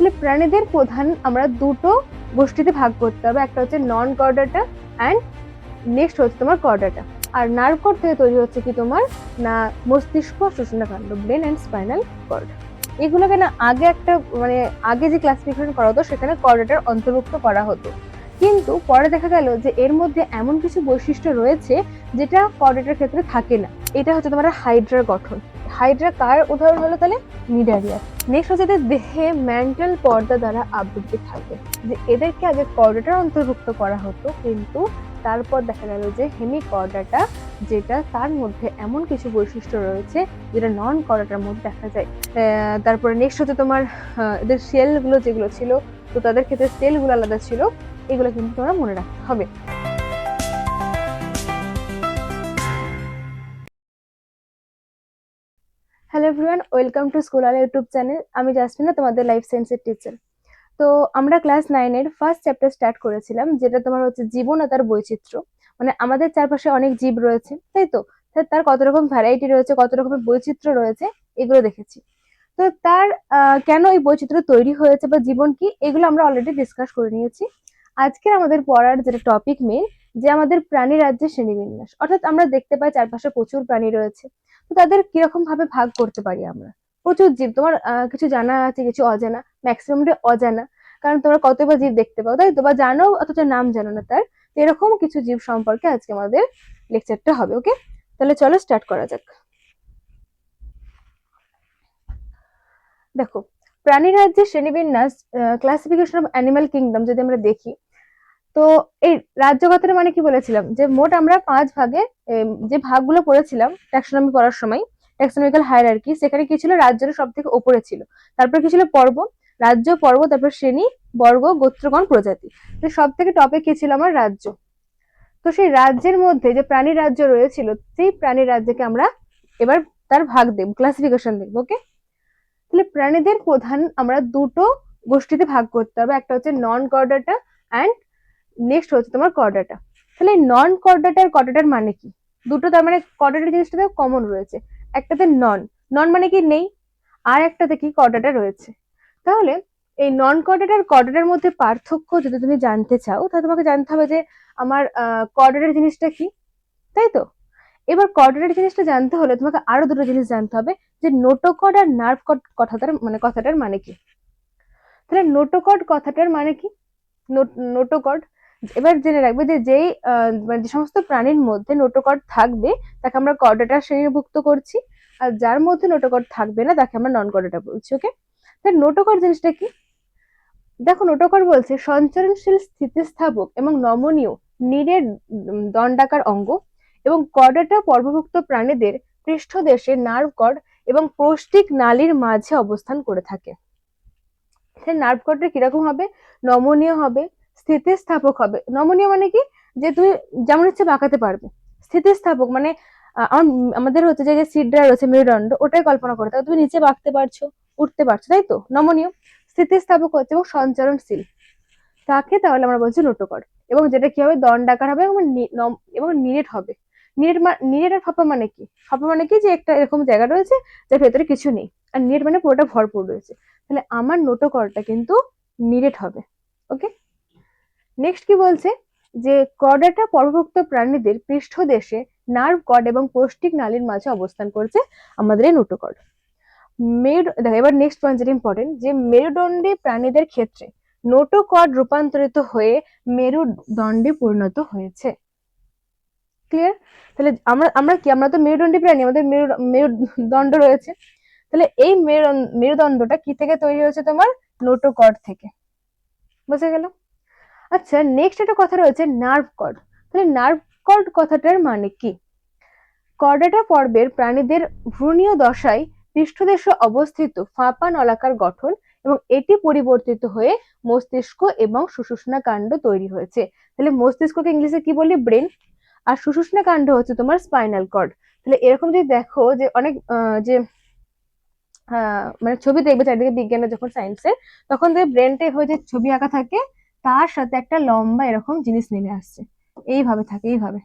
তাহলে প্রাণীদের প্রধান আমরা দুটো গোষ্ঠীতে ভাগ করতে হবে, একটা হচ্ছে নন কর্ডাটা অ্যান্ড নেক্সট হচ্ছে তোমার কর্ডাটা। আর নার্ভ কর্ড থেকে তৈরি হচ্ছে কি তোমার না মস্তিষ্ক, সুষুম্নাকাণ্ড, ব্রেন অ্যান্ড স্পাইনাল কর্ড। এগুলোকে না আগে একটা মানে আগে যে ক্লাসিফিকেশন করা হতো সেখানে কর্ডাটার অন্তর্ভুক্ত করা হতো, কিন্তু পরে দেখা গেল যে এর মধ্যে এমন কিছু বৈশিষ্ট্য রয়েছে যেটা কর্ডাটার ক্ষেত্রে থাকে না। এটা হচ্ছে তোমার হাইড্রার গঠন। হাইড্রা কার উদাহরণ হলো তাহলে? নিডারিয়া। নেক্সট হচ্ছে দেহে ম্যান্টাল পর্দা দ্বারা আবৃত থাকে, যে এদেরকে আগে কর্ডাটার অন্তর্ভুক্ত করা হতো, কিন্তু তারপর দেখা গেল যে হেমিকর্ডাটা, যেটা তার মধ্যে এমন কিছু বৈশিষ্ট্য রয়েছে যেটা নন কর্ডাটার মধ্যে দেখা যায়। তারপরে নেক্সট হচ্ছে তোমার এদের সেলগুলো যেগুলো ছিল, তো তাদের ক্ষেত্রে সেলগুলো আলাদা ছিল, এগুলো কিন্তু তোমরা মনে রাখতে হবে। Hello everyone, welcome to school আলা ইউটিউব চ্যানেল। আমি জাসমিনা, তোমাদের লাইফ সায়েন্সের টিচার। তো আমরা ক্লাস 9-এর ফার্স্ট চ্যাপ্টার স্টার্ট করেছিলাম, যেটা তোমার হচ্ছে জীবন ও তার বৈচিত্র্য। মানে আমাদের চারপাশে অনেক জীব রয়েছে, তাই তো? তার কত রকম ভ্যারাইটি রয়েছে, কত রকমের বৈচিত্র্য রয়েছে, এগুলো দেখেছি। তো তার কেন এই বৈচিত্র্য তৈরি হয়েছে বা জীবন কি, এগুলো আমরা অলরেডি ডিসকাস করে নিয়েছি। আজকে আমাদের পড়ার যেটা টপিক মেন, যে আমাদের প্রাণী রাজ্যের শ্রেণীবিন্যাস। অর্থাৎ আমরা দেখতে পাই চারপাশে প্রচুর প্রাণী রয়েছে, তো তাদের কিরকম ভাবে ভাগ করতে পারি আমরা। প্রচুর জীব, তোমার কিছু জানা আছে, কিছু অজানা, ম্যাক্সিমামটা অজানা, কারণ তোমরা কতবার জীব দেখতে পাও, তাই তো? বা জানো অথচ নাম জানো না তার। এরকম কিছু জীব সম্পর্কে আজকে আমাদের লেকচারটা হবে। ওকে, তাহলে চলো স্টার্ট করা যাক। দেখো, প্রাণী রাজ্যের শ্রেণীবিন্যাস, ক্লাসিফিকেশন অফ অ্যানিমাল কিংডম যদি আমরা দেখি, তো এই রাজ্য কথাটা মানে কি বলেছিলাম, যে মোট আমরা 5 ভাগে যে ভাগগুলো পড়েছিলাম ট্যাক্সোনমি পড়ার সময়, ট্যাক্সোনমিক্যাল হায়ারার্কি, সেখানে কি ছিল? রাজ্যের সব থেকে উপরে ছিল, তারপর কি ছিল? পর্ব, রাজ্য, পর্ব, তারপর শ্রেণী, বর্গ, গোত্রগণ, প্রজাতি। তো সব থেকে টপে কি ছিল? আমার রাজ্য। তো সেই রাজ্যের মধ্যে যে প্রাণী রাজ্য রয়েছিল, সেই প্রাণী রাজ্যকে আমরা এবার তার ভাগ দেব, ক্লাসিফিকেশন দেখবো। ওকে, তাহলে প্রাণীদের প্রধান আমরা দুটো গোষ্ঠীতে ভাগ করতে হবে, একটা হচ্ছে নন কর্ডাটা অ্যান্ড নেক্সট হচ্ছে তোমার কর্ডাটা। তাহলে নন কর্ডাটার কর্ডাটার মানে কি? দুটো, তার মানে কর্ডাটার জিনিসটা কমন রয়েছে, একটাতে নন, নন মানে কি নেই, আর একটাতে কি কর্ডাটা রয়েছে। তাহলে এই নন কর্ডাটার কর্ডাটার মধ্যে পার্থক্য যদি তুমি জানতে চাও, তাহলে তোমাকে জানতে হবে যে আমার কর্ডাটার জিনিসটা কি, তাই তো? এবার কর্ডাটার জিনিসটা জানতে হলে তোমাকে আরো দুটো জিনিস জানতে হবে, যে নোটোকর্ড আর নার্ভ কর্ড কথাটার মানে কি। তাহলে নোটোকর্ড কথাটার মানে কি? নোটোকর্ড, এবার জেনে রাখবে যে যেই মানে যে সমস্ত প্রাণীর মধ্যে নোটোকর্ড থাকবে তাকে আমরা কর্ডাটা শ্রেণীভুক্ত করছি, আর যার মধ্যে নোটোকর্ড থাকবে না তাকে আমরা নন কর্ডাটা বলছি। ওকে, তাহলে নোটোকর্ড জিনিসটা কি? দেখো, নোটোকর্ড বলছে সঞ্চরণশীল, স্থিতিস্থাপক এবং নমনীয় নীড়ের দণ্ডাকার অঙ্গ, এবং কর্ডাটা পর্বভুক্ত প্রাণীদের পৃষ্ঠদেশে নার্ভ কর্ড এবং প্রষ্টিক নালীর মাঝে অবস্থান করে থাকে। নার্ভ কর্ডটা কিরকম হবে? নমনীয় হবে, স্থিতিস্থাপক হবে। নমনীয় মানে কি? যে তুমি যেমন ইচ্ছে বাঁকাতে পারবে। স্থিতিস্থাপক মানে আমাদের হচ্ছে যে সিডরা রয়েছে, মেরুদণ্ড, ওটাই কল্পনা করতে হবে, তুমি নিচে বাঁকতে পারছো, উঠতে পারছো, তাই তো? নমনীয়। স্থিতিস্থাপক হচ্ছে এবং সঞ্চরণশীল, তাকে তাহলে আমরা বলছি নোটোকর্ড। এবং যেটা কি হবে? দণ্ডাকার হবে এবং নিরেট হবে। নিরেট আর ফাঁপা মানে কি? ফাঁপা মানে কি? যে একটা এরকম জায়গা রয়েছে যার ভেতরে কিছু নেই, আর নিরেট মানে পুরোটা ভরপুর রয়েছে। তাহলে আমার নোটোকর্ডটা কিন্তু নিরেট হবে। ওকে, নেক্সট কি বলছে? যে কর্ডাটা পর্বভুক্ত প্রাণীদের পৃষ্ঠদেশে নার্ভ কর্ড এবং পৌষ্টিক নালীর মাঝে অবস্থান করছে আমাদের এই নোটোকর্ড। দেখো, এবার নেক্সট পয়েন্ট যেটা ইম্পর্টেন্ট, যে মেরুদণ্ডী প্রাণীদের ক্ষেত্রে নোটোকর্ড রূপান্তরিত হয়ে মেরুদণ্ডে পরিণত হয়েছে। ক্লিয়ার? তাহলে আমরা কি, আমরা তো মেরুদণ্ডী প্রাণী, আমাদের মেরুদণ্ড রয়েছে। তাহলে এই মেরুদণ্ডটা কি থেকে তৈরি হয়েছে? তোমার নোটোকর্ড থেকে। বুঝে গেল? আচ্ছা, নেক্সট একটা কথা রয়েছে নার্ভ কর্ড। তাহলে নার্ভ কর্ড কথাটার মানে কি? কর্ডাটা পর্বের প্রাণীদের ভ্রূণীয় দশায় পৃষ্ঠদেশে অবস্থিত ফাঁপা নলাকার গঠন, এবং এটি পরিবর্তিত হয়ে মস্তিষ্ক এবং সুষুম্না কাণ্ড তৈরি হয়েছে। তাহলে মস্তিষ্ককে ইংলিশে কি বলি? ব্রেন। আর সুষুম্না কাণ্ড হচ্ছে তোমার স্পাইনাল কর্ড। তাহলে এরকম যদি দেখো যে অনেক যে মানে ছবি দেখবে চারিদিকে বিজ্ঞানের, যখন সায়েন্সের, তখন দেখবে ব্রেনটে হয়ে যে ছবি আঁকা থাকে, তার সাথে একটা লম্বা এরকম জিনিস নেমে আসছে, এইভাবে থাকে, এইভাবে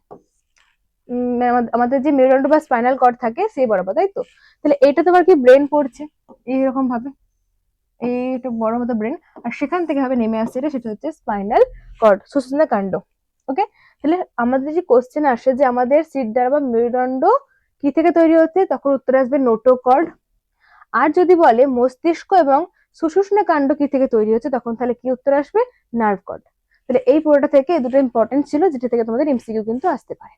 আমাদের যে মেরুদণ্ড বা স্পাইনাল কর্ড থাকে সেই বরাবর, তাই তো? তাহলে এটা তোমার কি ব্রেন পড়ছে এইরকম ভাবে। এইটা বড় মতো ব্রেন, আর সেখান থেকে ভাবে নেমে আসছে এটা, সেটা হচ্ছে স্পাইনাল কর্ড, সুষুম্না কাণ্ড। ওকে, তাহলে আমাদের যে কোশ্চেন আসে যে আমাদের শিরদাঁড়া বা মেরুদণ্ড কি থেকে তৈরি হচ্ছে, তখন উত্তর আসবে নোটোকর্ড। আর যদি বলে মস্তিষ্ক এবং সুষুম্না কাণ্ড কি থেকে তৈরি হচ্ছে, তখন তাহলে কি উত্তর আসবে, নার্ভ কর্ড। তাহলে এই পুরোটা থেকে এই দুটো ইম্পর্টেন্ট ছিল, যেটা থেকে তোমাদের এমসিকিউ কিন্তু আসতে পারে।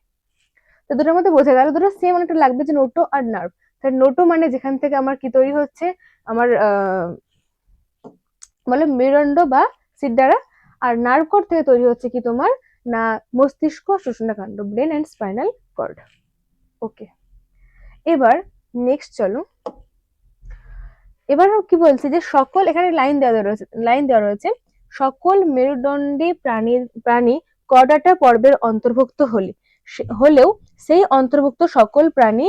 তো দুটোর মধ্যে বোঝা গেল দুটো সেম অনেকটা লাগবে, যে নোটো আর নার্ভ। তাহলে নোটো মানে যেখান থেকে আমার কি তৈরি হচ্ছে, আমার বলে মেরুদণ্ড বা শিরদাঁড়া, আর নার্ভ কর্ড থেকে তৈরি হচ্ছে কি তোমার, না মস্তিষ্ক, সুষুম্না কাণ্ড, ব্রেন এন্ড স্পাইনাল কর্ড। ওকে, এবার নেক্সট চলো। এবার কি বলছে যে সকল, এখানে লাইন দেওয়া রয়েছে সকল মেরুদণ্ডী প্রাণী কর্ডাটা পর্বের অন্তর্ভুক্ত হলেও সেই অন্তর্ভুক্ত সকল প্রাণী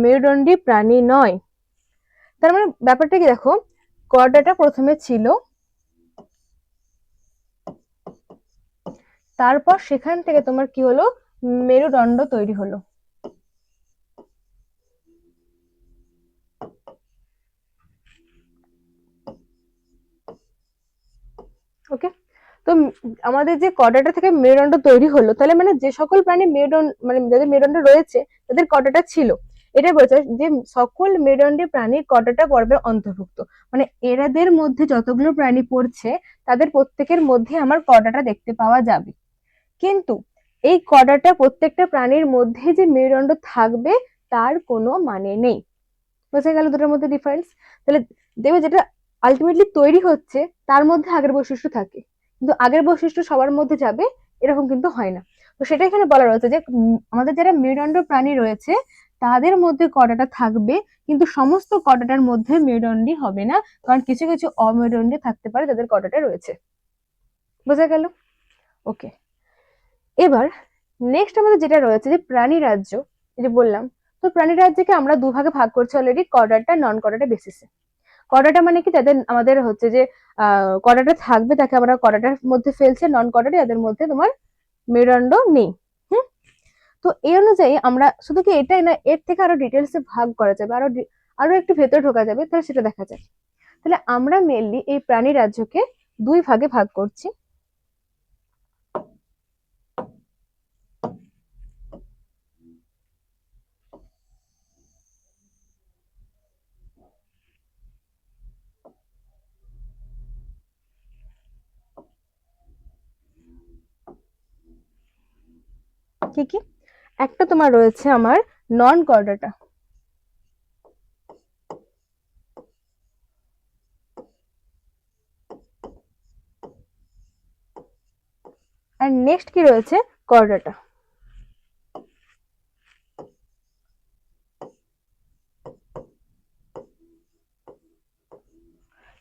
মেরুদণ্ডী প্রাণী নয়। তার মানে ব্যাপারটা কি দেখো, কর্ডাটা প্রথমে ছিল, তারপর সেখান থেকে তোমার কি হলো, মেরুদণ্ড তৈরি হলো। ওকে, তো আমাদের যে কর্ডাটা থেকে মেরুদণ্ড তৈরি হলো, তাহলে মানে যে সকল প্রাণী মেরুদণ্ড, মানে যাদের মেরুদণ্ড রয়েছে তাদের কর্ডাটা ছিল, এটা বলছে যে সকল মেরুদণ্ডী প্রাণীর কর্ডাটা পর্বের অন্তর্ভুক্ত, মানে এরাদের মধ্যে যতগুলো প্রাণী পড়ছে তাদের প্রত্যেকের মধ্যে আমার কর্ডাটা দেখতে পাওয়া যাবে। কিন্তু এই কর্ডাটা প্রত্যেকটা প্রাণীর মধ্যে যে মেরুদণ্ড থাকবে তার কোনো মানে নেই। বোঝা গেল দুটোর মধ্যে ডিফারেন্স। তাহলে দেখবে যেটা আলটিমেটলি তৈরি হচ্ছে তার মধ্যে আগের বৈশিষ্ট্য থাকে, কিন্তু আগের বৈশিষ্ট্য সবার মধ্যে যাবে এরকম কিন্তু হয় না। তো সেটা এখানে বলা রয়েছে যে আমাদের যারা মেরুদণ্ড প্রাণী রয়েছে তাদের মধ্যে কর্ডাটা থাকবে, কিন্তু সমস্ত কর্ডাটার মধ্যে মেরুদণ্ডী হবে না, কারণ কিছু কিছু অমেরুদণ্ডী থাকতে পারে যাদের কর্ডাটা রয়েছে। বোঝা গেল? ওকে, এবার নেক্সট আমাদের যেটা রয়েছে যে প্রাণী রাজ্য, এই যে বললাম, তো প্রাণী রাজ্যকে আমরা দুভাগে ভাগ করছি অলরেডি, কর্ডাটা নন কর্ডাটা বেসিসে। কর্ডাটা মানে কি, যাদের আমাদের হচ্ছে যে কর্ডাটা থাকবে তাকে আমরা কর্ডাটার মধ্যে ফেলছে, নন কর্ডাটা যাদের মধ্যে তোমার মেরুদণ্ড নেই। হুম, তো এই অনুযায়ী আমরা শুধু কি এটাই না, এর থেকে আরো ডিটেলসে ভাগ করা যাবে, আরো একটু ভেতরে ঢোকা যাবে, তাহলে সেটা দেখা যায়। তাহলে আমরা মেনলি এই প্রাণী রাজ্যকে দুই ভাগে ভাগ করছি। কি কি, একটা তোমার রয়েছে আমার নন কর্ডাটা, আর নেক্সট কি রয়েছে, কর্ডাটা।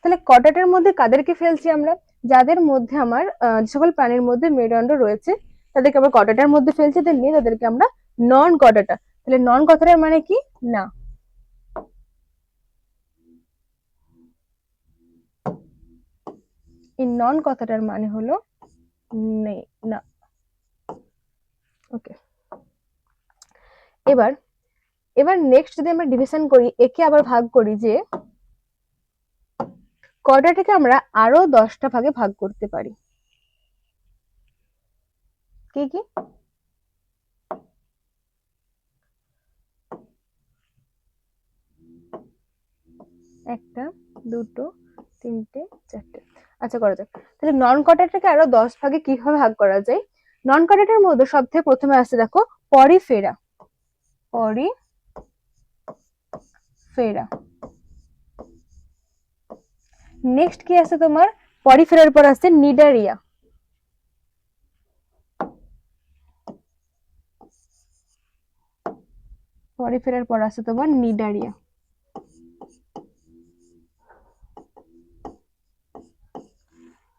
তাহলে কর্ডাটার মধ্যে কাদেরকে ফেলছি আমরা, যাদের মধ্যে আমার যে সকল প্রাণীর মধ্যে মেরুদণ্ড রয়েছে তাদেরকে আমরা কর্ডাটার মধ্যে ফেলছি, নিয়ে তাদেরকে আমরা নন কর্ডাটা। তাহলে নন কথাটার মানে কি, না। এই নন কথাটার মানে হলো নেই, না। ওকে, এবার এবার নেক্সট যদি আমরা ডিভিশন করি, একে আবার ভাগ করি যে কর্ডাটাকে আমরা আরো 10টা ভাগে ভাগ করতে পারি। কি কি, একটা, দুটো, তিনটে, চারটে। আচ্ছা, করা যাক। তাহলে নন কর্ডাটাকে আরো 10 ভাগে কিভাবে ভাগ করা যায়। নন কর্ডাটার মধ্যে সব থেকে প্রথমে আসছে দেখো পরিফেরা, পরিফেরা। নেক্সট কি আছে তোমার, পরিফেরার পর আছে নিডারিয়া, পরিফেরার পর আছে তোমার নিডারিয়া।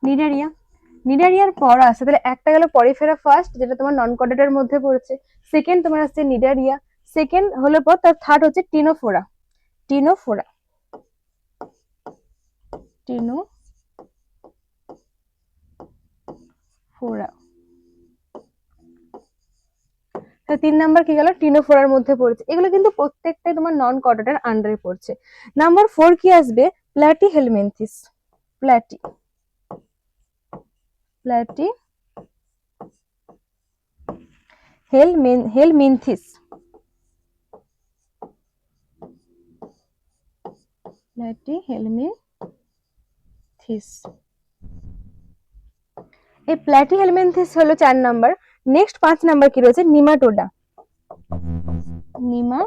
নিডারিয়া, নিডারিয়ার পর আছে, তাহলে একটা গেল পরিফেরা ফার্স্ট, যেটা তোমার নন কর্ডাটার মধ্যে পড়ছে। সেকেন্ড তোমার আছে নিডারিয়া, সেকেন্ড হলো পর তার থার্ড হচ্ছে টিনোফোরা, টিনোফোরা, টিনোফোরা। 3 নাম্বার কি গেল, টিনোফোরার মধ্যে পড়ছে। এগুলো কিন্তু প্রত্যেকটাই তোমার নন কর্ডাটার আন্ডারে পড়ছে। নাম্বার 4 কি আসবে, প্ল্যাটিহেলমিনথিস, প্ল্যাটি প্ল্যাটি হেলমিনথিস প্ল্যাটি হেলমিনথিস। এই প্ল্যাটি হেলমিনথিস হলো 4 নাম্বার। নেক্সট 5 নাম্বার কি রয়েছে? নিমাটোডা। নিমাটোডা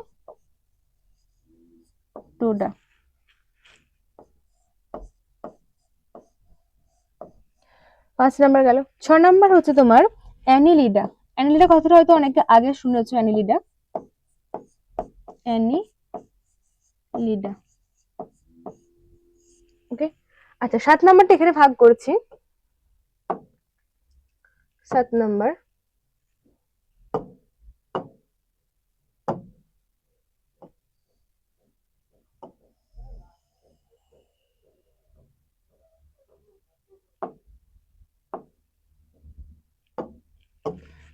5 নাম্বার গেল। 6 নাম্বার হচ্ছে তোমার অ্যানিলিডা। অ্যানিলিডা কথাটা হয়তো অনেকে আগে শুনেছো, অ্যানিলিডা অ্যানিলিডা ওকে। আচ্ছা 7 নাম্বারটা এখানে ভাগ করছি। 7 নাম্বার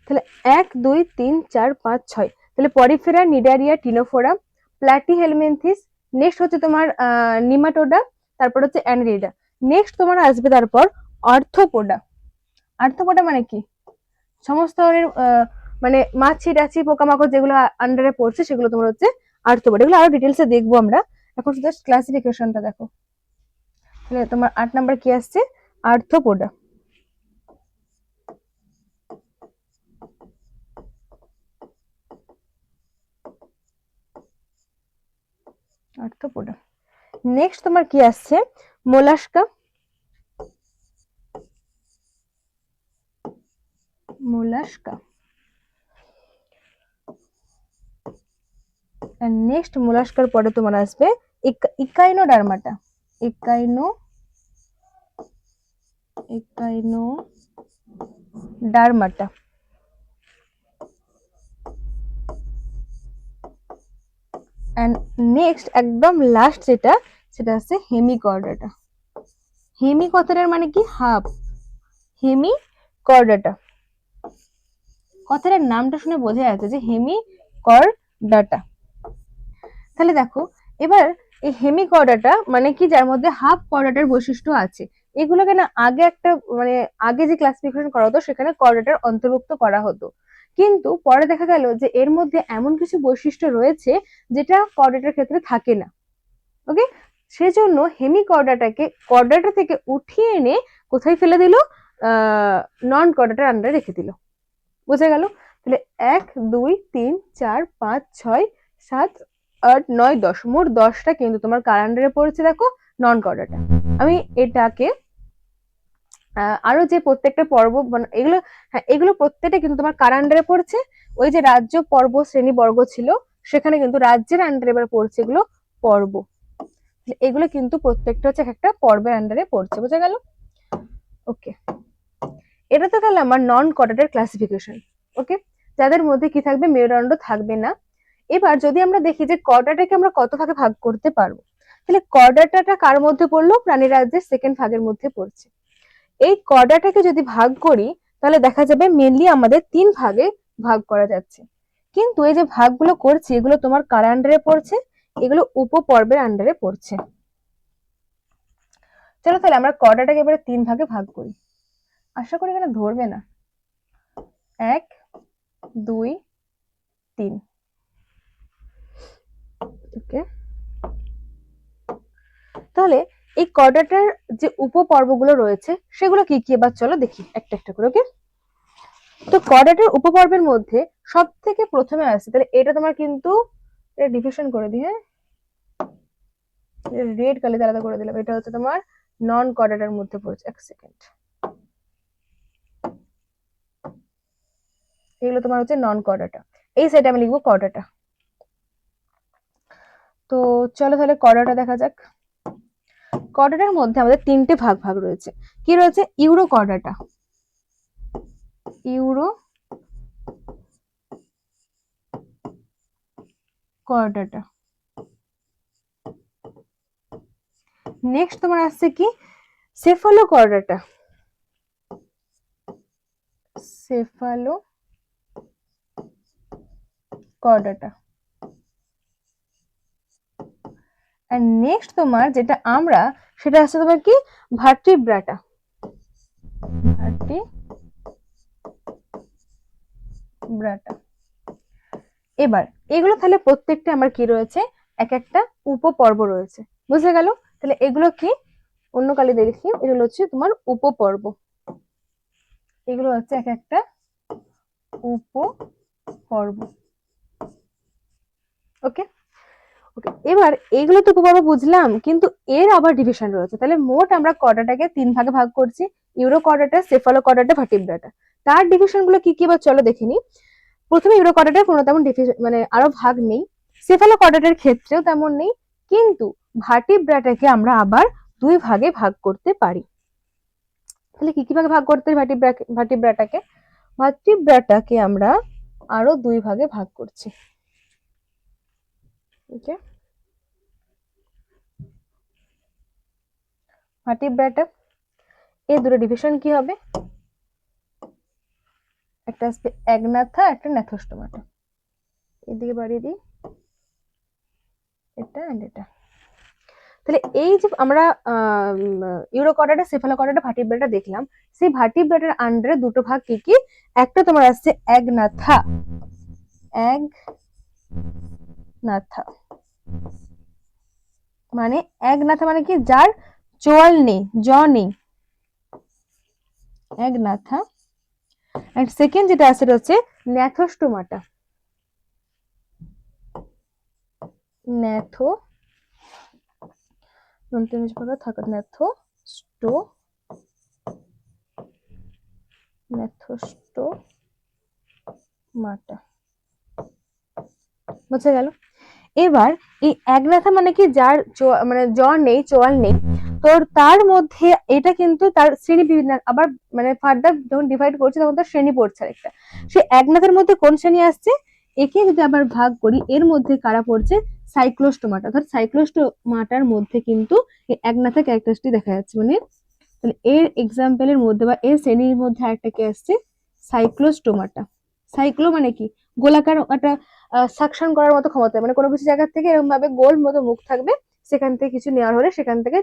তাহলে 1 2 3 4 5 6, তাহলে Porifera, Cnidaria, Ctenophora, Platyhelminthes, next হচ্ছে তোমার নিমাটোডা, তারপর হচ্ছে অ্যানিলিডা। নেক্সট তোমার আসবে তারপর আর্থ্রোপোডা। আর্থ্রোপোডা মানে কি? সমস্ত ধরনের মানে মাছি টাছি পোকামাকড় যেগুলো আন্ডারে পড়ছে সেগুলো তোমার হচ্ছে আর্থ্রোপোডা। এগুলো আরো ডিটেলসে দেখবো আমরা, এখন জাস্ট ক্লাসিফিকেশনটা দেখো। তাহলে তোমার 8 নাম্বার কি আসছে? আর্থ্রোপোডা। আর্থ্রোপোডা। নেক্সট তোমার কি আসছে? মোলাস্কা। মোলাস্কা। নেক্সট মোলাস্কার পরে তোমার আসবে ইকাইনোডার্মাটা। ইকাইনোডার্মাটা। এন্ড নেক্সট একদম লাস্ট যেটা, সেটা হচ্ছে হেমিকর্ডাটা। হেমি কথাটার মানে কি? হাফ। হেমিকর্ডাটা কথাটার নামটা শুনে বোঝা যাচ্ছে যে হেমিকর্ডাটা। তাহলে দেখো এবার এই হেমিকর্ডাটা মানে কি? যার মধ্যে হাফ কর্ডাটার বৈশিষ্ট্য আছে। এগুলোকে না আগে একটা মানে আগে যে ক্লাসিফিকেশন করা হতো সেখানে কর্ডাটার অন্তর্ভুক্ত করা হতো, কিন্তু পরে দেখা গেল যে এর মধ্যে এমন কিছু বৈশিষ্ট্য রয়েছে যেটা কর্ডাটার ক্ষেত্রে থাকে না। ওকে, সেজন্য হেমিকর্ডাটাকে কর্ডাটা থেকে উঠিয়ে এনে কোথায় ফেলে দিল? নন কর্ডাটার আন্ডারে রেখে দিল। বোঝা গেল? তাহলে 1 2 3 4 5 6 7 8 9 10, মোট 10টা কিন্তু তোমার কার আন্ডারে পড়েছে দেখো? নন কর্ডাটা। আমি এটাকে আরো যে প্রত্যেকটা পর্ব এগুলো, হ্যাঁ এগুলো প্রত্যেকটা কিন্তু তোমার কার আন্ডারে পড়ছে? ওই যে রাজ্য পর্ব শ্রেণী বর্গ ছিল সেখানে কিন্তু রাজ্যের আন্ডারে এবার পড়ছে এগুলো পর্ব। এগুলো কিন্তু প্রত্যেকটা হচ্ছে একটা পর্বের আন্ডারে পড়ছে। বোঝা গেল? ওকে, এটা তো গেল আমার নন কর্ডাটার ক্লাসিফিকেশন। ওকে, যাদের মধ্যে কি থাকবে? মেরুদণ্ড থাকবে না। এবার যদি আমরা দেখি যে কর্ডাটাকে আমরা কত ভাগে ভাগ করতে পারবো, তাহলে কর্ডাটাটা কার মধ্যে পড়লো? প্রাণী রাজ্যের সেকেন্ড ভাগের মধ্যে পড়ছে। এই কর্ডাটাকে যদি ভাগ করি তাহলে দেখা যাবে মেনলি আমাদের 3 ভাগে ভাগ করা যাচ্ছে, কিন্তু এই যে ভাগগুলো করছি এগুলো তোমার কার আন্ডারে পড়ছে? এগুলো উপপর্বের আন্ডারে পড়ছে। চলো তাহলে আমরা কর্ডাটাকে এবারে 3 ভাগে ভাগ করি। আশা করি এখানে ধরবে না। 1 2 3। ওকে, তাহলে এই কর্ডাটার যে উপপর্বগুলো রয়েছে সেগুলো কি কি এবার চলো দেখি একটা একটা করে। ওকে, তো কর্ডাটার উপপর্বের মধ্যে সব থেকে প্রথমে আসছে, তাহলে এটা তোমার কিন্তু ডিভিশন করে দিই, হ্যাঁ রেড কালি আলাদা করে দিলাম। এটা হচ্ছে তোমার নন কর্ডাটার মধ্যে পড়ছে। এক সেকেন্ড, এগুলো তোমার হচ্ছে নন কর্ডাটা। এই সাইডে আমি লিখবো কর্ডাটা। তো চলো তাহলে কর্ডাটা দেখা যাক। কর্ডাটার মধ্যে আমাদের 3টে ভাগ ভাগ রয়েছে। কি রয়েছে? Euro chordata, euro chordata. Next তোমার আসছে কি? Cephalo chordata, cephalo chordata. আর নেক্সট তোমার যেটা আমরা, সেটা আছে তোমার কি ভার্টিব্রাটা। ভার্টিব্রাটা। এবার এগুলো তাহলে প্রত্যেকটা আমার কি রয়েছে, এক একটা উপপর্ব রয়েছে, বুঝে গেল? তাহলে এগুলো কি, অন্য কালি দেখি, এগুলো হচ্ছে তোমার উপপর্ব, এগুলো হচ্ছে এক একটা উপপর্ব। ওকে ওকে, এবার এগুলো তো উপপর্ব বুঝলাম, কিন্তু এর আবার ডিভিশন রয়েছে। তাহলে মোট আমরা কর্ডাটাকে 3 ভাগে ভাগ করছি, ইউরোকর্ডাটা, সেফালোকর্ডাটা, ভার্টিব্রাটা। তার ডিভিশন গুলো কি কি বা চলো দেখে নিই। প্রথমে ইউরোকর্ডাটার কোনো তেমন মানে আরো ভাগ নেই, সেফালোকর্ডাটার ক্ষেত্রেও তেমন নেই, কিন্তু ভার্টিব্রাটাকে আমরা আবার 2 ভাগে ভাগ করতে পারি। তাহলে কি কি ভাগে ভাগ করতে পারি ভার্টিব্রাটাকে? ভার্টিব্রাটাকে আমরা আরো 2 ভাগে ভাগ করছি। ওকে, ভার্টিব্রাটা এই দুটো ডিভিশন কি হবে, একটা আসবে অ্যাগনাথা, একটা ন্যাথোস্টোমাটা। এদিকে বাড়িয়ে দিই, এটা এন্ড এটা। তাহলে এই যে আমরা ইউরোকর্ডাটা, সেফালোকর্ডাটা, ভার্টিব্রাটা দেখলাম, সেই ভার্টিব্রাটার আন্ডারে দুটো ভাগ কি কি, একটা তোমার আসছে অ্যাগনাথা, অ্যাগনাথা মানে অ্যাগনাথা মানে কি, যার চোয়াল নেই, জ নেই, অ্যাগনাথা। এন্ড সেকেন্ড যেটা আছে হচ্ছে ন্যাথোস্টোমাটা, ন্যাথো ন্যাথোস্টোমাটা, বুঝে গেল? এবার এই অ্যাগনাথা মানে কি, যার মানে জ্বর নেই, চোয়াল নেই, তো তার মধ্যে এটা কিন্তু তার শ্রেণী বিভিন্ন আবার, মানে ফার্দার যখন ডিভাইড করছে তখন তার শ্রেণী পড়ছে একটা। সেই অ্যাগনাথার মধ্যে কোন শ্রেণী আসছে, একে যদি আবার ভাগ করি, এর মধ্যে কারা পড়ছে, সাইক্লোস্টোমাটা। অর্থাৎ সাইক্লোস্টোমাটার মধ্যে কিন্তু এই অ্যাগনাথা ক্যারেক্টারিস্টিক দেখা যাচ্ছে। মানে তাহলে এর এক্সাম্পলের মধ্যে বা এর শ্রেণীর মধ্যে একটা কি আসছে, সাইক্লোস্টোমাটা। সাইক্লো মানে কি, গোলাকার একটা সাকশন করার মতো ক্ষমতা, মানে কোনো কিছু জায়গা থেকে এরকম ভাবে গোল মতো মুখ থাকবে, সেখান থেকে কিছু নেওয়ার হলে সেখান থেকে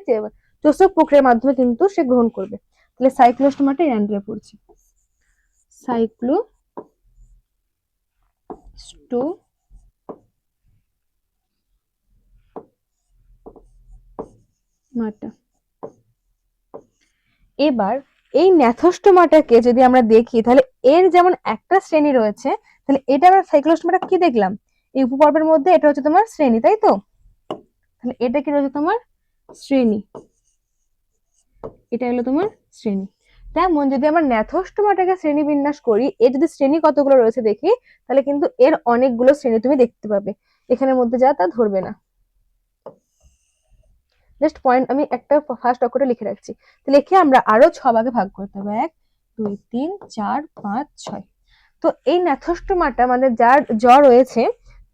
চোষক প্রক্রিয়ার মাধ্যমে কিন্তু সে গ্রহণ করবে। তাহলে সাইক্লোস্টোমাটা এর আন্ডারে পড়ছে, সাইক্লোস্টোমাটা। এবার এই ন্যাথোস্টোমাটাকে যদি আমরা দেখি, তাহলে এর যেমন একটা শ্রেণী রয়েছে, তাহলে এটা আমরা সাইক্লোস্টোমাটা কি দেখলাম, এই উপপর্বের মধ্যে এটা হচ্ছে তোমার শ্রেণী, তাই তো? তাহলে এটা কি রয়েছে তোমার শ্রেণী, এটা হলো তোমার শ্রেণী। তেমন যদি আমরা ন্যাথোস্টোমাটাকে শ্রেণী বিন্যাস করি, এর যদি শ্রেণী কতগুলো রয়েছে দেখি, তাহলে কিন্তু এর অনেকগুলো শ্রেণী তুমি দেখতে পাবে, এখানের মধ্যে যা তা ধরবে না। জাস্ট পয়েন্ট আমি একটা ফার্স্ট অক্ষরটা লিখে রাখছি, তো লিখে আমরা আরো 6 ভাগে ভাগ করতে হবে, 1 2 3 4 5 6। তো এই ন্যাথোস্টোমাটা মানে যার জ্বর রয়েছে,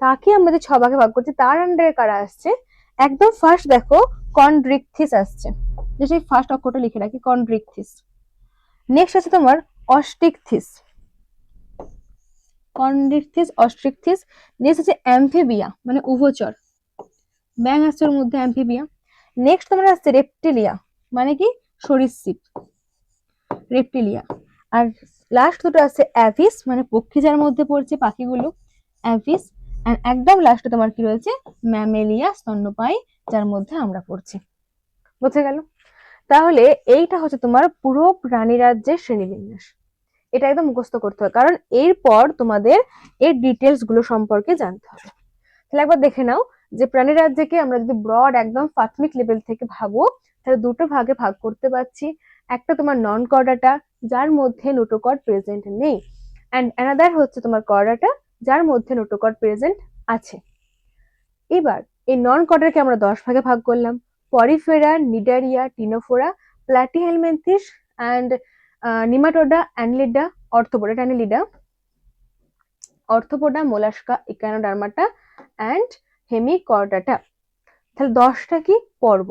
তাকে আমরা যে 6 ভাগে ভাগ করছি, তার আন্ডারে কারা আসছে, একদম ফার্স্ট দেখো কন্ড্রিকথিস আসছে, যে সেই ফার্স্ট অক্ষরটা লিখে রাখি, কন্ড্রিকথিস। নেক্সট আছে তোমার অস্টিকথিস, কন্ড্রিকথিস, অস্ট্রিকথিস। নেক্সট আছে অ্যামফিবিয়া মানে উভচর, ব্যাং আসছে ওর মধ্যে, অ্যামফিবিয়া। নেক্সট তোমার আসছে রেপটিলিয়া মানে কি, সরীসৃপ, রেপটিলিয়া। আর লাস্ট দুটো আছে অ্যাভিস মানে পক্ষী, যার মধ্যে পড়ছে পাখিগুলো, অ্যাভিস। এন্ড একদম লাস্টে তোমার কি রয়েছে, ম্যামেলিয়া, স্তন্যপায়ী, যার মধ্যে আমরা পড়ছি। বুঝে গেল? তাহলে এইটা হচ্ছে তোমার পুরো প্রাণী রাজ্যের শ্রেণীবিন্যাস। এটা একদম মুখস্থ করতে হবে, কারণ এরপর তোমাদের এর ডিটেলস গুলো সম্পর্কে জানতে হবে। তাহলে একবার দেখে নাও যে প্রাণী রাজ্যকে আমরা যদি ব্রড একদম প্রাথমিক লেভেল থেকে ভাবো, তাহলে দুটো ভাগে ভাগ করতে পারছি। একটা তোমার নন কর্ডাটা, যার মধ্যে নোটোকর্ড প্রেজেন্ট নেই, এন্ড অ্যানাদার হচ্ছে তোমার কর্ডাটা, যার মধ্যে নোটোকর্ড প্রেজেন্ট আছে। এবার এই নন কর্ডারকে আমরা 10 ভাগে ভাগ করলাম, Porifera, Cnidaria, Ctenophora, Platyhelminthes and Nematoda, Annelida, Arthropoda, Mollusca, Echinodermata and Hemichordata. তাহলে 10টা কি পর্ব।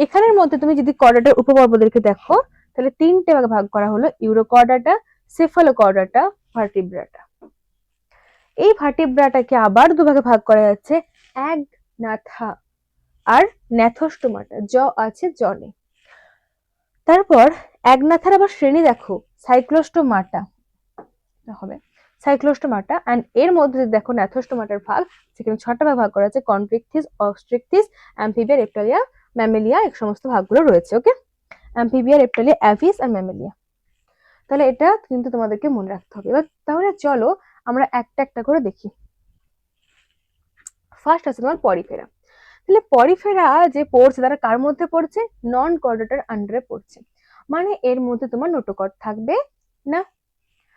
এখানের মধ্যে তুমি যদি কর্ডাটার উপপর্বদেরকে দেখো, তাহলে 3টে ভাগে ভাগ করা হলো, ইউরোকর্ডাটা, সেফালোকর্ডাটা, ভার্টিব্রাটা। এই ভার্টিব্রাটাকে আবার 2 ভাগে ভাগ করা যাচ্ছে, অ্যাগনাথা আর ন্যাথোস্টোমাটা, জ আছে জ নেই। তারপর একনাথার আবার শ্রেণী দেখো, সাইক্লোস্টোমাটা হবে, সাইক্লোস্টোমাটা। এন্ড এর মধ্যে দেখো ন্যাথোস্টোমাটার ভাগ, সেখানে 6টা ভাগ করা আছে, কন্ট্রিকথিস, অস্ট্রিকথিস, অ্যাম্ফিবিয়া, রেপ্টালিয়া, ম্যামেলিয়া, এই সমস্ত ভাগগুলো রয়েছে। ওকে, অ্যাম্ফিবিয়া, রেপ্টালিয়া, অ্যাভিস আর ম্যামেলিয়া। তাহলে এটা কিন্তু তোমাদেরকে মনে রাখতে হবে। এবার তাহলে চলো আমরা একটা একটা করে দেখি। ফার্স্ট আছে তোমার পরিফেরা। তাহলে পরিফেরা যে পড়ছে তারা কার মধ্যে পড়ছে? নন কর্ডেটার আন্ডারে পড়ছে, মানে এর মধ্যে তোমার নোটোকর্ড থাকবে না।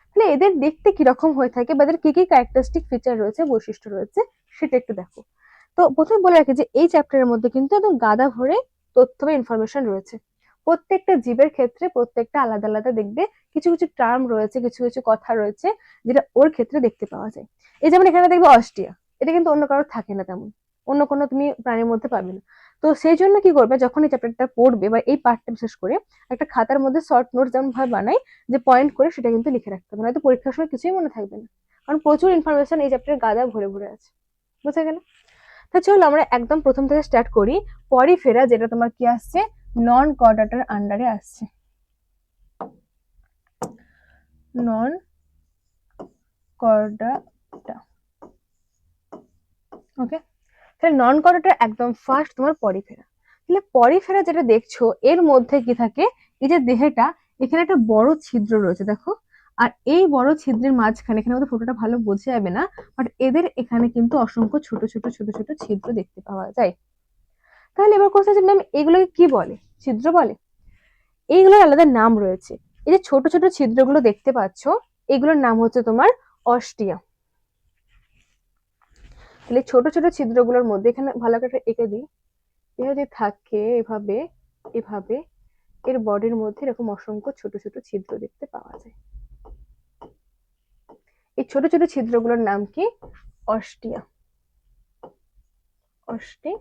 তাহলে এদের দেখতে কিরকম হয়ে থাকে বা এদের কি কি ক্যারেক্টারিস্টিক ফিচার রয়েছে, বৈশিষ্ট্য রয়েছে, সেটা একটু দেখো। তো প্রথমে বলে রাখি যে এই চ্যাপ্টারের মধ্যে কিন্তু একদম গাদা ভরে তথ্য বা ইনফরমেশন রয়েছে। প্রত্যেকটা জীবের ক্ষেত্রে প্রত্যেকটা আলাদা আলাদা দেখবে কিছু কিছু টার্ম রয়েছে, কিছু কিছু কথা রয়েছে যেটা ওর ক্ষেত্রে দেখতে পাওয়া যায়। এই যেমন এখানে দেখবে অস্ট্রিয়া, এটা কিন্তু অন্য কারোর থাকে না তেমন, অন্য কোনো তুমি প্রাণীর মধ্যে পাবে না। তো সেই জন্য কি করবে, যখন এই চ্যাপ্টারটা পড়বে বা এই পার্টটা বিশেষ করে একটা খাতার মধ্যে শর্ট নোট যেমন ভাবে বানাই যে পয়েন্ট করে, সেটা কিন্তু লিখে রাখতে হবে, নয়তো পরীক্ষার সময় কিছুই মনে থাকবে না, কারণ প্রচুর ইনফরমেশন এই চ্যাপ্টারে গাদা ভরে ভরে আছে। বুঝা গেল? তা চলো আমরা একদম প্রথম থেকে স্টার্ট করি। পরিফেরা যেটা তোমার কি আসছে, নন কর্ডাটার আন্ডারে আসছে, নন কর্ডাটা। ওকে, তাহলে নন কর্ডাটা একদম ফার্স্ট তোমার পরিফেরা। তাহলে পরিফেরা যেটা দেখছো এর মধ্যে কি থাকে, এই যে দেহটা, এখানে একটা বড় ছিদ্র রয়েছে দেখো, আর এই বড় ছিদ্রের মাঝখানে, এখানে মধ্যে ফটোটা ভালো বোঝা যাবে না, বাট এদের এখানে কিন্তু অসংখ্য ছোট ছোট ছোট ছোট ছিদ্র দেখতে পাওয়া যায়। তাহলে এবার কোশ্চেন আছে, ম্যাম এগুলোকে কি বলে? ছিদ্র বলে? এইগুলোর আলাদা নাম রয়েছে। এই যে ছোট ছোট ছিদ্রগুলো দেখতে পাচ্ছ, এগুলোর নাম হচ্ছে তোমার অস্টিয়া। তাহলে ছোট ছোট ছিদ্রগুলোর মধ্যে, এখানে ভালো করে এঁকে দিই, এভাবে থাকে, এভাবে এভাবে এর বডির মধ্যে এরকম অসংখ্য ছোট ছোট ছিদ্র দেখতে পাওয়া যায়। এই ছোট ছোট ছিদ্রগুলোর নাম কি? অস্টিয়া। অস্টি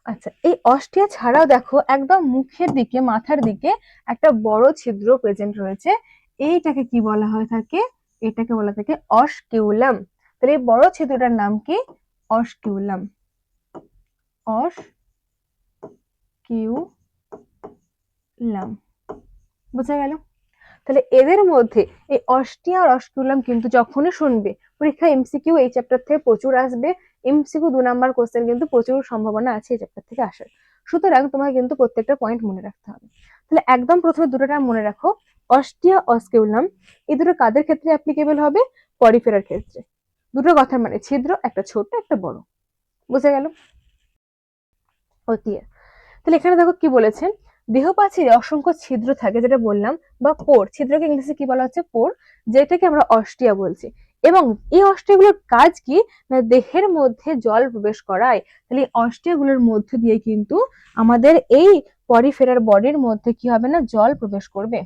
আচ্ছা, এই অস্টিয়া ছাড়াও দেখো একদম মুখের দিকে, মাথার দিকে একটা বড় ছিদ্র প্রেজেন্ট রয়েছে। এইটাকে কি বলা হয় থাকে? এটাকে বলা থাকে অস্কিউলাম। তাহলে এই বড় ছিদ্রটার নাম কি? অস্কিউলাম। অস্কিউলাম। বোঝা গেল? তাহলে এদের মধ্যে এই অস্টিয়া আর অস্কিউলাম কিন্তু যখনই শুনবে, পরীক্ষা এমসিকিউ এই চ্যাপ্টার থেকে প্রচুর আসবে, এমসিকিউ 2 নাম্বার কোশ্চেন কিন্তু প্রচুর সম্ভাবনা আছে এই চ্যাপ্টার থেকে আসার। সুতরাং তোমাকে কিন্তু প্রত্যেকটা পয়েন্ট মনে রাখতে হবে। তাহলে একদম প্রথমে দুটো নাম মনে রাখো, অস্টিয়া, অস্কিউলাম। এই দুটো কাদের ক্ষেত্রে অ্যাপ্লিকেবল হবে? পরিফেরার ক্ষেত্রে। দুটো কথা মানে ছিদ্র, একটা ছোট একটা বড়। বুঝে গেল? ওকে, তাহলে এখানে দেখো কি বলেছে, দেহপ্রাচীরে অসংখ্য ছিদ্র থাকে যেটা বললাম, বা পোর, ছিদ্রকে ইংলিশে কি বলা হচ্ছে? পোর, যেটাকে আমরা অস্টিয়া বলছি। এবং এই অস্টিয়াগুলোর কাজ কি? না দেহের মধ্যে জল প্রবেশ করায়। তাহলে এই অস্টিয়াগুলোর মধ্যে দিয়ে কিন্তু আমাদের এই পরিফেরার বডির মধ্যে কি হবে না, জল প্রবেশ করবে।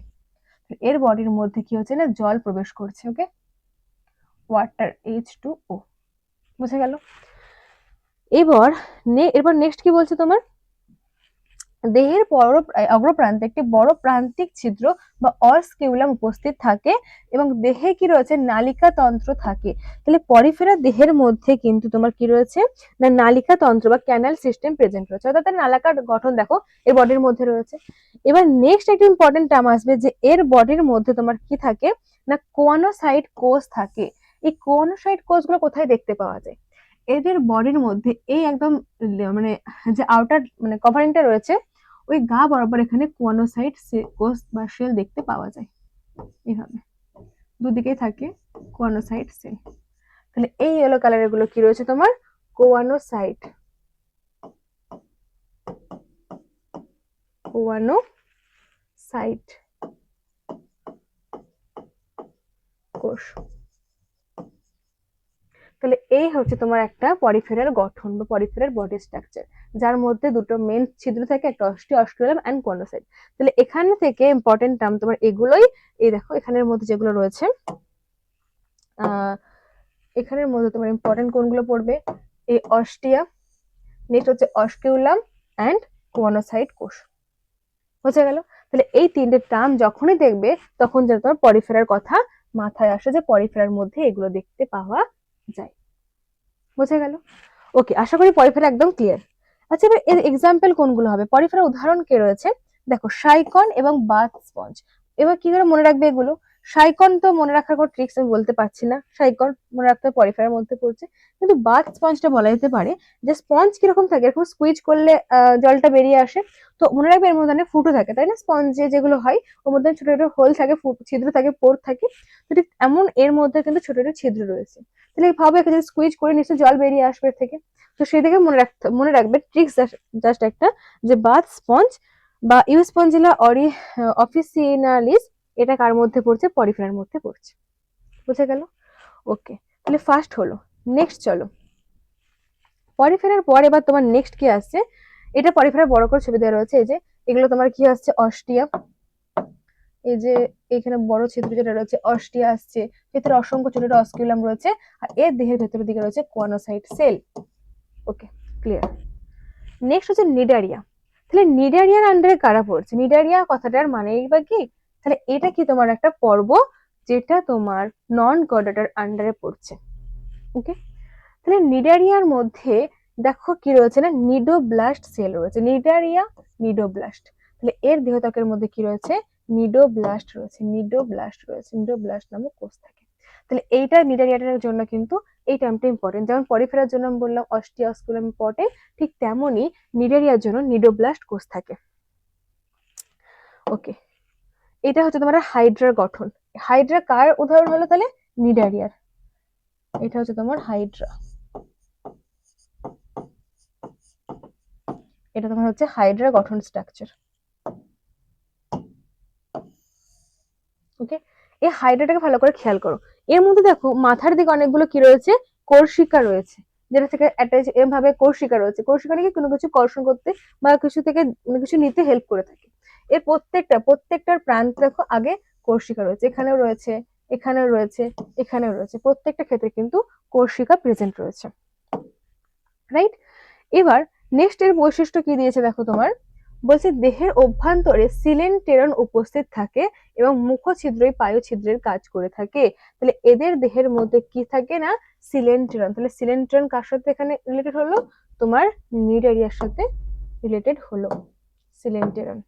এর বডির মধ্যে কি হচ্ছে না, জল প্রবেশ করছে। ওকে, ওয়াটার, H2O। বুঝে গেল? এরপর নেক্সট কি বলছে তোমার, দেহের অগ্রপ্রান্তে একটি বড় প্রান্তিক ছিদ্র বা অস্কিউলাম উপস্থিত থাকে, এবং দেহে কি রয়েছে, নালিকা তন্ত্র থাকে। তাহলে পরিফেরা দেহের মধ্যে কিন্তু তোমার কি রয়েছে না, নালিকা তন্ত্র বা ক্যানাল সিস্টেম প্রেজেন্ট রয়েছে, অর্থাৎ নালাকার গঠন দেখো এর বডির মধ্যে রয়েছে। এবার নেক্সট একটা ইম্পর্টেন্ট টার্ম আসবে, যে এর বডির মধ্যে তোমার কি থাকে না, কোয়ানোসাইট কোষ থাকে। এই কোয়ানোসাইট কোষগুলো কোথায় দেখতে পাওয়া যায়? এদের বডির মধ্যে এই একদম মানে যে আউটার মানে কভারিংটা রয়েছে, ওই গা বরাবর এখানে কোয়ানোসাইট কোষ বা সেল দেখতে পাওয়া যায়। এইভাবে দুদিকেই থাকে কোয়ানোসাইট সেল। তাহলে এই ইয়েলো কালারের গুলো কি রয়েছে তোমার? কোয়ানোসাইট, কোয়ানোসাইট কোষ। তাহলে এই হচ্ছে তোমার একটা পরিফেরার গঠন বা পরিফেরার বডি স্ট্রাকচার, যার মধ্যে দুটো মেন ছিদ্র থাকে, একটা অস্টিওলাম এন্ড কোয়ানোসাইট। তাহলে এখান থেকে ইম্পর্টেন্ট টার্ম তোমার এগুলোই। এই দেখো এখানের মধ্যে যেগুলো রয়েছে, এখানের মধ্যে তোমার ইম্পর্টেন্ট কোনগুলো পড়বে? এই অস্টিয়া, নেক্সট হচ্ছে অস্কিউলাম এন্ড কোয়ানোসাইট কোষ। বুঝা গেল? তাহলে এই তিনটে টার্ম যখনই দেখবে তখন যেন তোমার পরিফেরার কথা মাথায় আসে, যে পরিফেরার মধ্যে এগুলো দেখতে পাওয়া যায়। বোঝা গেল? ওকে, আশা করি পরিফেরা একদম ক্লিয়ার। আচ্ছা, এবার এর এক্সাম্পল কোনগুলো হবে? পরিফেরার উদাহরণ কে রয়েছে? দেখো, সাইকন এবং বাথ স্পঞ্জ। এবার কি করে মনে রাখবে এগুলো? সাইকন তো মনে রাখার কোনো ট্রিক্স আমি বলতে পারছি না, সাইকন মনে রাখতে পরিফেরার মধ্যে পড়ছে। কিন্তু বাথ স্পঞ্জটা বলা যেতে পারে যে স্পঞ্জ কিরকম থাকে, এরকম স্কুইজ করলে জলটা বেরিয়ে আসে। তো মনে রাখবে এর মধ্যে অনেক ফুটো থাকে, তাই না? স্পঞ্জে যেগুলো হয় ওর মধ্যে ছোট ছোট হোল থাকে, ছিদ্র থাকে, পোর থাকে। তো ঠিক এমন এর মধ্যে কিন্তু ছোট ছোট ছিদ্র রয়েছে। তাহলে ভাবে যদি স্কুইজ করে নিশ্চয়ই জল বেরিয়ে আসবে এর থেকে। তো সেই থেকে মনে রাখবে ট্রিক্স জাস্ট একটা, যে বাথ স্পঞ্জ বা ইউস্পঞ্জিলা অফিসিনালিস, এটা কার মধ্যে পড়ছে? পরিফেরার মধ্যে পড়ছে। বুঝে গেল? ওকে, তাহলে ফার্স্ট হলো। নেক্সট চলো, পরিফেরার পর এবার তোমার নেক্সট কি আসছে, এটা পরিফেরার বড় করে ছবি দেওয়া রয়েছে। এই যে এগুলো তোমার কি আসছে? অস্টিয়া। এই যে এখানে বড় ছিদ্র যেটা রয়েছে অস্টিয়া আসছে, ভেতরে অসংখ্য ছোট ছোট অস্কিউলাম রয়েছে, আর এর দেহের ভেতরের দিকে রয়েছে কোয়ানোসাইট সেল। ওকে, ক্লিয়ার। নেক্সট হচ্ছে নিডারিয়া। তাহলে নিডারিয়ার আন্ডারে কারা পড়ছে? নিডারিয়া কথাটার মানেই বা কি? তাহলে এটা কি তোমার একটা পর্ব যেটা তোমার নন কর্ডাটার আন্ডারে পড়ছে। ওকে, তাহলে নিডারিয়ার মধ্যে দেখো কি রয়েছে না, নিডোব্লাস্ট সেল রয়েছে। Cnidaria, cnidoblast. তাহলে এর দেহত্বকের মধ্যে কি রয়েছে? নিডোব্লাস্ট রয়েছে, নিডোব্লাস্ট রয়েছে, নিডোব্লাস্ট নামক কোষ থাকে। তাহলে এইটা নিডারিয়াটার জন্য কিন্তু এই টার্মটা ইম্পর্টেন্ট। যেমন পরিফেরার জন্য আমি বললাম অস্টিয়া অস্কুলাম ইম্পর্টেন্ট, ঠিক তেমনই নিডারিয়ার জন্য নিডোব্লাস্ট কোষ থাকে। ওকে, এটা হচ্ছে তোমার হাইড্রার গঠন। হাইড্রা কার উদাহরণ হলো তাহলে? নিডারিয়ার। এটা হচ্ছে তোমার হাইড্রা, এটা তোমার হচ্ছে হাইড্রা গঠন স্ট্রাকচার। ওকে, এই হাইড্রাটাকে ভালো করে খেয়াল করো। এর মধ্যে দেখো মাথার দিকে অনেকগুলো কি রয়েছে? কোর্সিকা রয়েছে, যেটা থেকে অ্যাটাচ এভাবে কোর্সিকা রয়েছে। কোর্সিকা নাকি কোনো কিছু কর্ষণ করতে বা কিছু থেকে কিছু নিতে হেল্প করে থাকে। এর প্রত্যেকটার প্রান্ত দেখো আগে কোর্সিকা রয়েছে, এখানেও রয়েছে, এখানেও রয়েছে, এখানেও রয়েছে। প্রত্যেকটা ক্ষেত্রে কিন্তু কোর্সিকা প্রেজেন্ট রয়েছে, রাইট? এবার নেক্সট এর বৈশিষ্ট্য কি দিয়েছে দেখো তোমার, বলছে দেহের অভ্যন্তরে সিলেন্টেরন উপস্থিত থাকে এবং মুখছিদ্রই পায়ুছিদ্রের কাজ করে থাকে। তাহলে এদের দেহের মধ্যে কি থাকে না? সিলেন্টেরন। তাহলে সিলেন্টেরন কার সাথে এখানে রিলেটেড হলো? তোমার নিডারিয়ার সাথে রিলেটেড হলো। সিলেন্টেরন,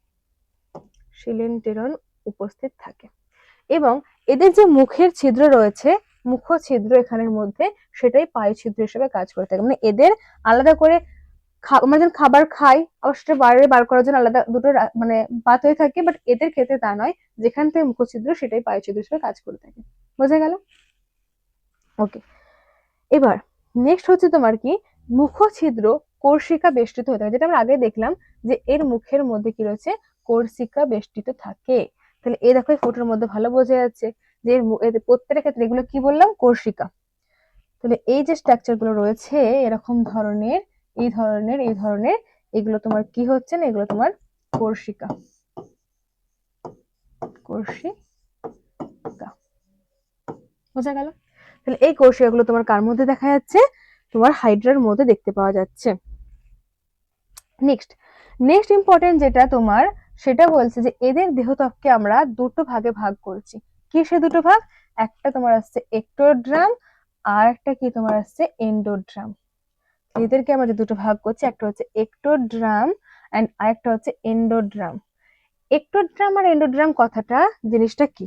সিলেন্টেরন উপস্থিত থাকে। এবং এদের যে মুখের ছিদ্র রয়েছে, মুখছিদ্র এখানের মধ্যে, সেটাই পায়ুছিদ্র হিসেবে কাজ করে থাকে। মানে এদের আলাদা করে আমরা যখন খাবার খাই আবার সেটা বাইরে বার করার জন্য আলাদা দুটো মানে পাত হয়ে থাকে, বাট এদের ক্ষেত্রে তা নয়, যেখান থেকে মুখছিদ্র সেটাই পায়ুছিদ্র হিসেবে কাজ করে থাকে। বোঝা গেল? ওকে, এবার নেক্সট হচ্ছে তোমার কি, মুখছিদ্র কোর্সিকা বেষ্টিত হয়ে থাকে, যেটা আমরা আগে দেখলাম যে এর মুখের মধ্যে কি রয়েছে? কোর্সিকা বেষ্টিত থাকে। তাহলে এই দেখো ফটোর মধ্যে ভালো বোঝা যাচ্ছে যে এর প্রত্যেকটা ক্ষেত্রে এগুলো কি বললাম? কোর্সিকা। তাহলে এই যে স্ট্রাকচার গুলো রয়েছে এরকম ধরনের, এই ধরনের এগুলো তোমার কি হচ্ছে না? এগুলো তোমার কোর্সিকা, কোর্সিকা। বোঝা গেল? তাহলে এই কোর্সিকা গুলো তোমার কার মধ্যে দেখা যাচ্ছে? তোমার হাইড্রার মধ্যে দেখতে পাওয়া যাচ্ছে। নেক্সট নেক্সট ইম্পর্টেন্ট যেটা তোমার, সেটা বলছে যে এদের দেহত্বককে আমরা দুটো ভাগে ভাগ করছি। কি সে দুটো ভাগ? একটা তোমার আসছে এক্টোড্রাম, আর একটা কি তোমার আসছে এন্ডোড্রাম। এদেরকে আমরা যে দুটো ভাগ করছি, একটা হচ্ছে এক্টোড্রাম এন্ড আরেকটা হচ্ছে এন্ডোড্রাম। এক্টোড্রাম আর এন্ডোড্রাম কথাটা জিনিসটা কি?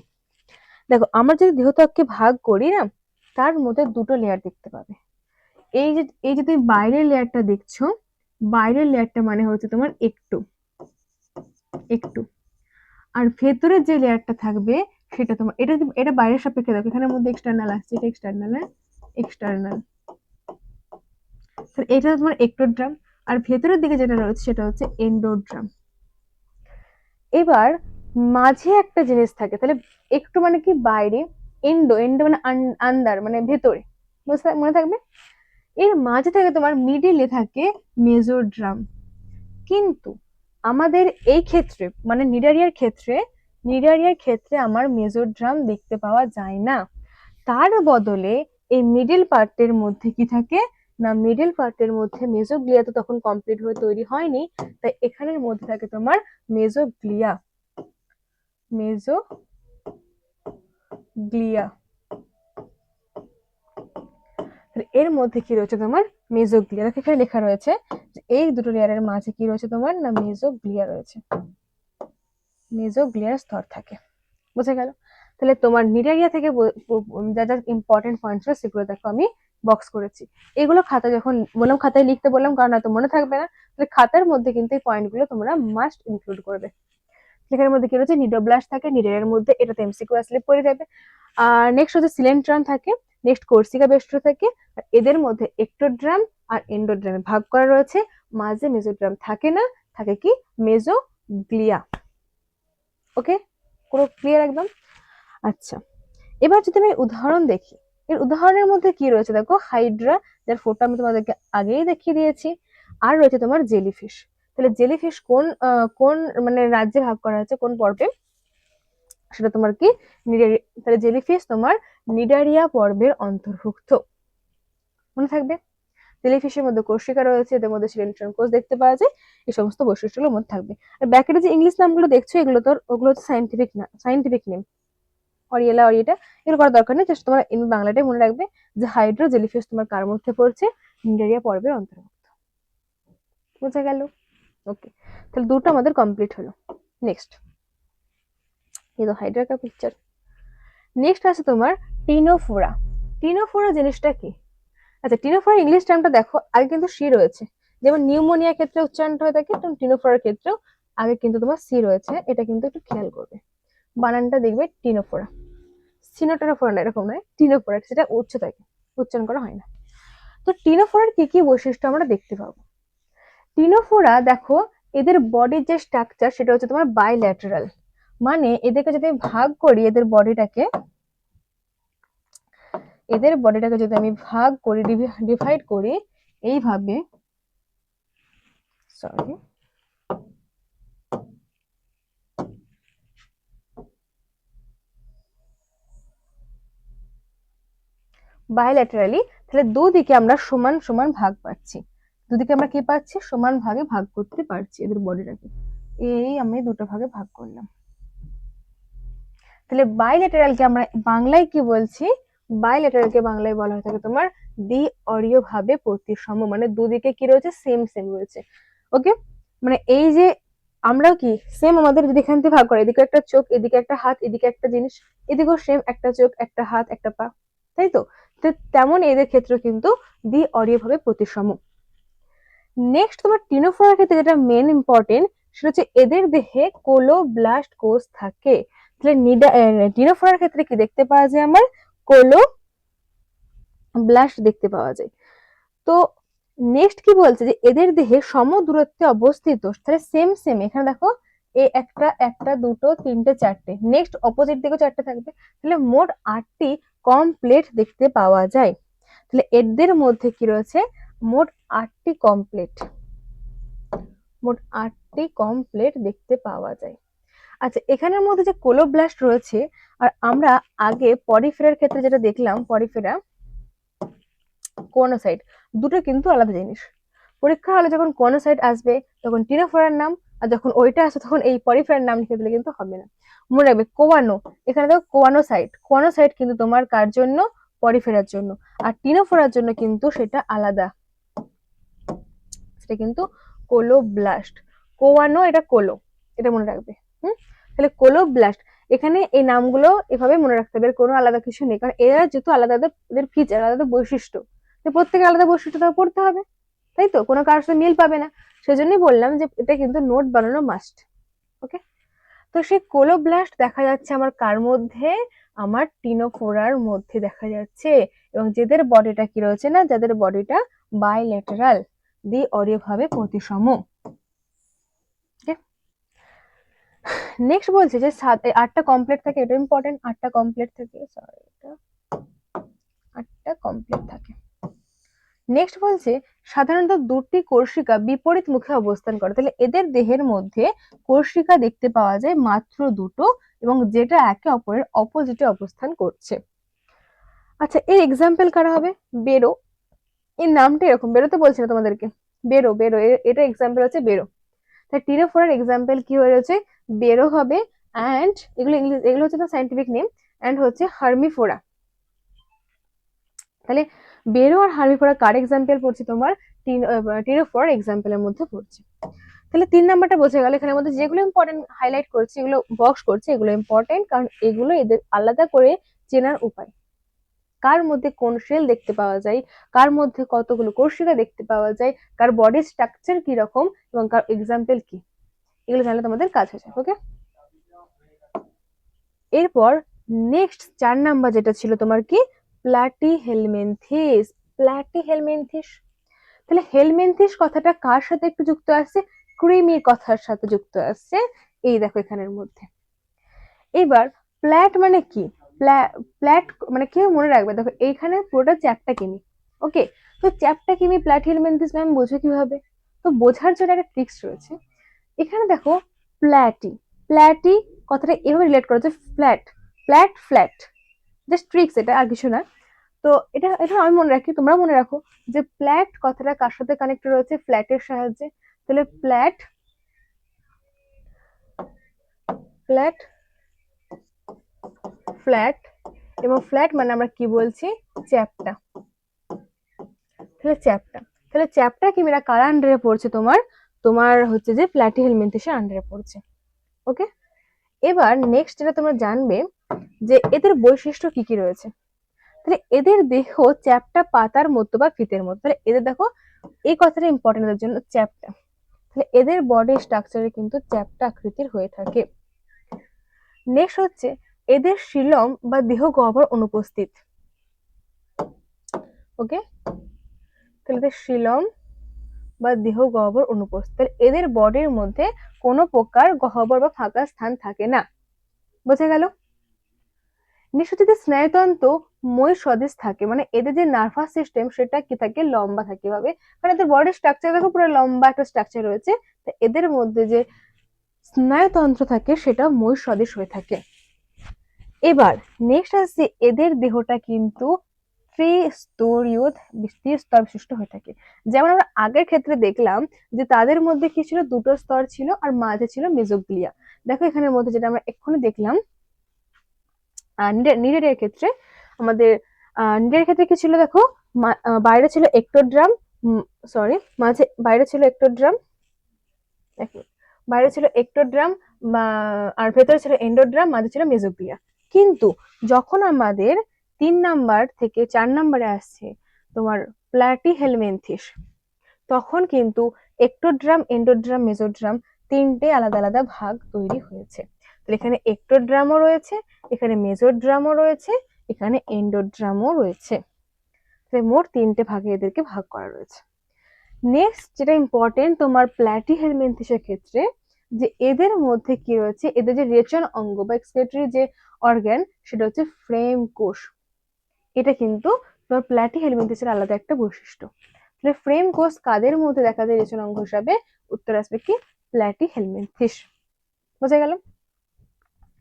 দেখো, আমরা যদি দেহত্বককে ভাগ করি না, তার মধ্যে দুটো লেয়ার দেখতে পাবে। এই যে তুমি বাইরের লেয়ারটা দেখছো, বাইরের লেয়ারটা মানে হচ্ছে তোমার একটু একটু, আর ভেতরের যে লেয়ারটা থাকবে সেটা তোমার, এটা বাইরের সাপেক্ষে দেখো, এখানের মধ্যে এক্সটার্নাল আসছে, এটা এক্সটার্নাল, এক্সটার্নাল। এটা তোমার এক্টোড্রাম, আর ভেতরের দিকে যেটা রয়েছে সেটা হচ্ছে এন্ডোড্রাম। এবার মাঝে একটা জিনিস থাকে, তাহলে একটু মানে কি? বাইরে, এন্ডো এন্ডো মানে আন্ডার মানে ভেতরে, মনে থাকবে। এর মাঝে থাকে তোমার মিডিলে থাকে মেজোড্রাম। কিন্তু আমাদের এই ক্ষেত্রে মানে নিডারিয়ার ক্ষেত্রে আমার মেজোড্রাম দেখতে পাওয়া যায় না। তার বদলে এই মিডল পার্টের মধ্যে কি থাকে না? মিডল পার্টের মধ্যে মেজোগ্লিয়া তো তখন কমপ্লিট হয়ে তৈরি হয়নি, তাই এখানের মধ্যে থাকে তোমার মেজোগ্লিয়া, মেজোগ্লিয়া। এর মধ্যে কি রয়েছে তোমার মেজোগ্লিয়া। এখানে লেখা রয়েছে যে এই দুটো লেয়ারের মাঝে কি রয়েছে তোমার না মেজোগ্লিয়া রয়েছে, মেজোগ্লিয়ার স্তর থাকে। বুঝে গেল? তাহলে তোমার নিডারিয়া থেকে যা যা ইম্পর্টেন্ট পয়েন্ট ছিল সেগুলো দেখো আমি বক্স করেছি। এগুলো খাতা যখন বললাম খাতায় লিখতে বললাম কারণ হয়তো মনে থাকবে না, তাহলে খাতার মধ্যে কিন্তু এই পয়েন্টগুলো তোমরা মাস্ট ইনক্লুড করবে। এখানের মধ্যে কি রয়েছে নিডোব্লাস্ট থাকে, নিডারিয়ার মধ্যে এটা তো এমসিকিউ আসলে পড়ে যাবে। আর নেক্সট হচ্ছে সিলেন্ট্রন থাকে, নেক্সট কোর্সিকা বেস্ট্রো থাকে, আর এদের মধ্যে এক্টোড্রাম আর এন্ডোড্রামে ভাগ করা রয়েছে, মাঝে মেজোড্রাম থাকে না, থাকে কি মেজোগ্লিয়া। ওকে, পুরো ক্লিয়ার একদম? আচ্ছা, এবার যদি আমি উদাহরণ দেখি, এর উদাহরণের মধ্যে কি রয়েছে দেখো হাইড্রা, যার ফটো আমি তোমাদেরকে আগেই দেখিয়ে দিয়েছি, আর রয়েছে তোমার জেলিফিশ। তাহলে জেলিফিশ কোন কোন মানে রাজ্যে ভাগ করা হয়েছে, কোন পর্বে, সেটা তোমার কি নিডারিয়া। তাহলে জেলিফিশ তোমার নিডারিয়া পর্বের অন্তর্ভুক্ত, মনে থাকবে। জেলিফিশের মধ্যে কোষিকা রয়েছে, এদের মধ্যে সিলেন্ট্রন কোষ দেখতে পাওয়া যায়, এই সমস্ত বৈশিষ্ট্যগুলোর মধ্যে থাকবে। আর ব্যাকেটে যে ইংলিশ নামগুলো দেখছো এগুলো তো ওগুলো হচ্ছে সাইন্টিফিক নেম, অরিয়েলা অরিয়েটা এগুলো করার দরকার নেই, জাস্ট তোমার বাংলাটাই মনে রাখবে যে হাইড্রা জেলিফিশ তোমার কার মধ্যে পড়ছে, নিডারিয়া পর্বের অন্তর্ভুক্ত। বোঝা গেল? ওকে, তাহলে দুটো আমাদের কমপ্লিট হলো। নেক্সট এই তো হাইড্রা কা পিকচার। নেক্সট আছে তোমার টিনোফোরা। টিনোফোরা জিনিসটা কি? আচ্ছা, টিনোফোরা ইংলিশ টার্মটা দেখো আগে কিন্তু সি রয়েছে, যেমন নিউমোনিয়া ক্ষেত্রে উচ্চারণটা হয়ে থাকে, তেমন টিনোফোরার ক্ষেত্রেও আগে কিন্তু তোমার সি রয়েছে, এটা কিন্তু একটু খেয়াল করবে। বানানটা দেখবে টিনোফোরা, সিনোটেনোফোরা না, এরকম নয়, টিনোফোরা সেটা উচ্চ থাকে, উচ্চারণ করা হয় না। তো টিনোফোরার কি কি বৈশিষ্ট্য আমরা দেখতে পাবো? টিনোফোরা দেখো এদের বডির যে স্ট্রাকচার সেটা হচ্ছে তোমার বাইল্যাটারাল, মানে এদেরকে যদি ভাগ করি, এদের বডিটাকে যদি আমি ভাগ করি, ডিভাইড করি এইভাবে, সরি বাইল্যাটারালি, তাহলে দুদিকে আমরা সমান সমান ভাগ পাচ্ছি, দুদিকে আমরা কি পাচ্ছি সমান ভাগে ভাগ করতে পারছি এদের বডিটাকে, এই আমি দুটো ভাগে ভাগ করলাম। তাহলে বাইল্যাটারালকে আমরা বাংলায় কি বলছি, বাইল্যাটারালকে বাংলায় বলা হয়ে থাকে তোমার দ্বি অরীয় ভাবে প্রতিসম, মানে দুদিকে কি রয়েছে সেম সেম রয়েছে। ওকে, মানে এই যে আমরাও কি সেম, আমাদের যদি এখান থেকে ভাগ করে এদিকে একটা চোখ, এদিকে একটা হাত, এদিকে একটা জিনিস, এদিকেও সেম একটা চোখ একটা হাত একটা পা, তাই তো? তেমন এদের ক্ষেত্রে কিন্তু দ্বি অরীয় ভাবে প্রতিসম। নেক্সট তোমার টিনোফোরার ক্ষেত্রে যেটা মেন ইম্পর্টেন্ট সেটা হচ্ছে এদের দেহে কোলোব্লাস্ট কোষ থাকে। তাহলে টিনোফোরার ক্ষেত্রে কি দেখতে পাওয়া যায়, আমার কোলোব্লাস্ট দেখতে পাওয়া যায়। তো নেক্সট কি বলছে যে এদের দেহে সম দূরত্বে অবস্থিত, তাহলে সেম সেম এখানে দেখো এ একটা একটা দুটো তিনটে চারটে, নেক্সট অপোজিট দিকেও চারটে থাকবে, তাহলে মোট 8টি কমপ্লেট দেখতে পাওয়া যায়। তাহলে এদের মধ্যে কি রয়েছে মোট 8টি কমপ্লেট, মোট 8টি কমপ্লেট দেখতে পাওয়া যায়। আচ্ছা, এখানের মধ্যে যে কোলোব্লাস্ট রয়েছে, আর আমরা আগে পরিফেরার ক্ষেত্রে যেটা দেখলাম, পরিফেরা কোনোসাইট, দুটো কিন্তু আলাদা জিনিস। পরীক্ষা হলে যখন কোনোসাইট আসবে তখন টিনোফোরার নাম, আর যখন ওইটা আসবে তখন এই পরিফেরার নাম লিখে দিলে কিন্তু হবে না। মনে রাখবে কোয়ানো, এখানে দেখো কোয়ানোসাইট কিন্তু তোমার কার জন্য, পরিফেরার জন্য, আর টিনোফোরার জন্য কিন্তু সেটা আলাদা, সেটা কিন্তু কোলোব্লাস্ট। কোয়ানো এটা কোলো, এটা মনে রাখবে। তাহলে কোলোব্লাস্ট, এখানে এই নামগুলো এভাবে মনে রাখতে হবে, কোনো আলাদা কিছু নেই, কারণ এরা যেহেতু আলাদা এদের ফিচার আলাদা বৈশিষ্ট্য, তো প্রত্যেকের আলাদা বৈশিষ্ট্য তো পড়তে হবে, তাই তো? কোনো কারোর সাথে মিল পাবে না, সেজন্যই বললাম যে এটা কিন্তু নোট বানানো মাস্ট। ওকে, তো সেই কোলোব্লাস্ট দেখা যাচ্ছে আমার কার মধ্যে, আমার টিনোফোরার মধ্যে দেখা যাচ্ছে, এবং যাদের বডিটা কি রয়েছে না, যাদের বডিটা বাইল্যাটারাল দ্বি অরীয় ভাবে প্রতিসম। নেক্সট বলছে যে 8টা কমপ্লিট থাকে, এটা ইম্পর্টেন্ট, 8টা কমপ্লিট থাকে, সরি এটা 8টা কমপ্লিট থাকে। নেক্সট বলছে সাধারণত দুটি কোষিকা বিপরীত মুখে অবস্থান করে, তাহলে এদের দেহের মধ্যে কোষিকা দেখতে পাওয়া যায় মাত্র দুটো, এবং যেটা একে অপরের অপোজিটে অবস্থান করছে। আচ্ছা, এর এক্সাম্পল কারা হবে? বেরো, এর নামটা এরকম, বেরোতে বলছি না তোমাদেরকে, বেরো বেরো, এটা এক্সাম্পল হচ্ছে বেরো। তাই টিনোফোরার এক্সাম্পল কি হয়ে রয়েছে, বেরো হবে, অ্যান্ড এগুলো হচ্ছে না সাইন্টিফিক নেম, অ্যান্ড হচ্ছে হার্মিফোরা। তাহলে বেরো আর হার্বিভোরা কার এক্সাম্পল পড়ছে? তোমার টিনোফোর এক্সাম্পলের মধ্যে পড়ছে। তাহলে 3 নাম্বারটা বোঝা গেল। এখানের মধ্যে যেগুলো ইম্পর্টেন্ট হাইলাইট করছে, এগুলো বক্স করছে, এগুলো ইম্পর্টেন্ট, কারণ এগুলো এদের আলাদা করে চেনার উপায়। কার মধ্যে কোন সেল দেখতে পাওয়া যায়, কার মধ্যে কতগুলো কোষিকা দেখতে পাওয়া যায়, কার বডি স্ট্রাকচার কি রকম, এবং কার এক্সাম্পল কি, এগুলো জানলে তোমাদের কাজ হয়ে যায়। ওকে, এরপর নেক্সট 4 নাম্বার যেটা ছিল তোমার কি, প্লাটিহেলমিনথিস। প্লাটিহেলমিনথিস, তাহলে হেলমিনথিস কথাটা কার সাথে একটু যুক্ত আছে? ক্রিমির কথার সাথে যুক্ত আছে, এই দেখো এখানের মধ্যে। এবার প্ল্যাট মানে কি? প্ল্যাট মানে কি মনে রাখবে, দেখো এইখানে পুরোটা চ্যাপ্টা কিমি। ওকে, তো চ্যাপ্টা কিমি প্লাটিহেলমিনথিস ম্যাম বুঝো কিভাবে? তো বোঝার জন্য একটা ট্রিক্স রয়েছে। এখানে দেখো প্ল্যাটি, প্ল্যাটি কথাটা এভাবে রিলেট করা যে flat, flat flat, just tricks, এটা আর কিছু না। তো এটা এটা আমি মনে রাখি, তোমরা মনে রাখো যে প্ল্যাট কথাটা কার সাথে কানেক্ট রয়েছে? ফ্ল্যাটের সাহায্যে। তাহলে প্ল্যাট, ফ্ল্যাট, ফ্ল্যাট, এবং ফ্ল্যাট মানে আমরা কি বলছি? চ্যাপ্টা। তাহলে চ্যাপ্টা, তাহলে চ্যাপ্টা কি মেরা কার আন্ডারে পড়ছে? তোমার তোমার হচ্ছে যে প্ল্যাটিহেলমিনথিসের আন্ডারে পড়ছে। ওকে, এবার নেক্সট যেটা তোমরা জানবে যে এদের বৈশিষ্ট্য কি কি রয়েছে। তাহলে এদের দেহ চ্যাপ্টা পাতার মতো বা ফিতের মতো। তাহলে এদের দেখো, এই কথাটা ইম্পর্টেন্ট এদের জন্য, চ্যাপ্টা। তাহলে এদের বডি স্ট্রাকচারে কিন্তু চ্যাপ্টা আকৃতির হয়ে থাকে। নেক্সট হচ্ছে এদের শিলম বা দেহ গহ্বর অনুপস্থিত। ওকে, তাহলে এদের শিলম বা দেহ গহ্বর অনুপস্থিত, তাহলে এদের বডির মধ্যে কোনো প্রকার গহ্বর বা ফাঁকা স্থান থাকে না। বোঝা গেল? নিঃসৃত স্নায়ুতন্ত্র মই সদৃশ থাকে, মানে এদের যে নার্ভাস সিস্টেম সেটা কি থাকে? লম্বা থাকে ভাবে, কারণ এদের বডি স্ট্রাকচার দেখো পুরো লম্বা একটা স্ট্রাকচার রয়েছে। তো এদের মধ্যে যে স্নায়ুতন্ত্র থাকে সেটা মই সদৃশ হয়ে থাকে। এবার নেক্সট আসছে এদের দেহটা কিন্তু ত্রিস্তরীয়, স্তর বিশিষ্ট হয়ে থাকে। যেমন আমরা আগের ক্ষেত্রে দেখলাম যে তাদের মধ্যে কি ছিল? দুটো স্তর ছিল আর মাঝে ছিল মেজোগ্লিয়া। দেখো এখানের মধ্যে যেটা আমরা এক্ষুনি দেখলাম, নিডের ক্ষেত্রে আমাদের নিডের ক্ষেত্রে কি ছিল? দেখো বাইরে ছিল এক্টোড্রাম, সরি মাঝে বাইরে ছিল এক্টোড্রাম, বাইরে ছিল এক্টোড্রাম আর ভেতরে ছিল এন্ডোড্রাম, মাঝে ছিল মেজোগ্লিয়া। কিন্তু যখন আমাদের 3 নাম্বার থেকে 4 নাম্বারে আসছে তোমার প্লাটিহেলমিনথিস, তখন কিন্তু এক্টোড্রাম, এন্ডোড্রাম, মেজোড্রাম তিনটে আলাদা আলাদা ভাগ তৈরি হয়েছে। তাহলে এখানে এক্টোড্রামও রয়েছে, এখানে মেজোড্রামও রয়েছে, এখানে এন্ডোড্রামও রয়েছে। তাহলে মোট 3টে ভাগে এদেরকে ভাগ করা রয়েছে। নেক্সট যেটা ইম্পর্টেন্ট তোমার প্লাটিহেলমিনথিসের ক্ষেত্রে, যে এদের মধ্যে কি রয়েছে? এদের যে রেচন অঙ্গ বা এক্সক্রিটরি যে অর্গান, সেটা হচ্ছে ফ্রেম কোষ। এটা কিন্তু তোমার প্লাটিহেলমিনথিসের আলাদা একটা বৈশিষ্ট্য। তাহলে ফ্রেম কোষ কাদের মধ্যে দেখা যায় রেচন অঙ্গ হিসাবে? উত্তর আসবে কি? প্লাটিহেলমিনথিস। বোঝা গেল?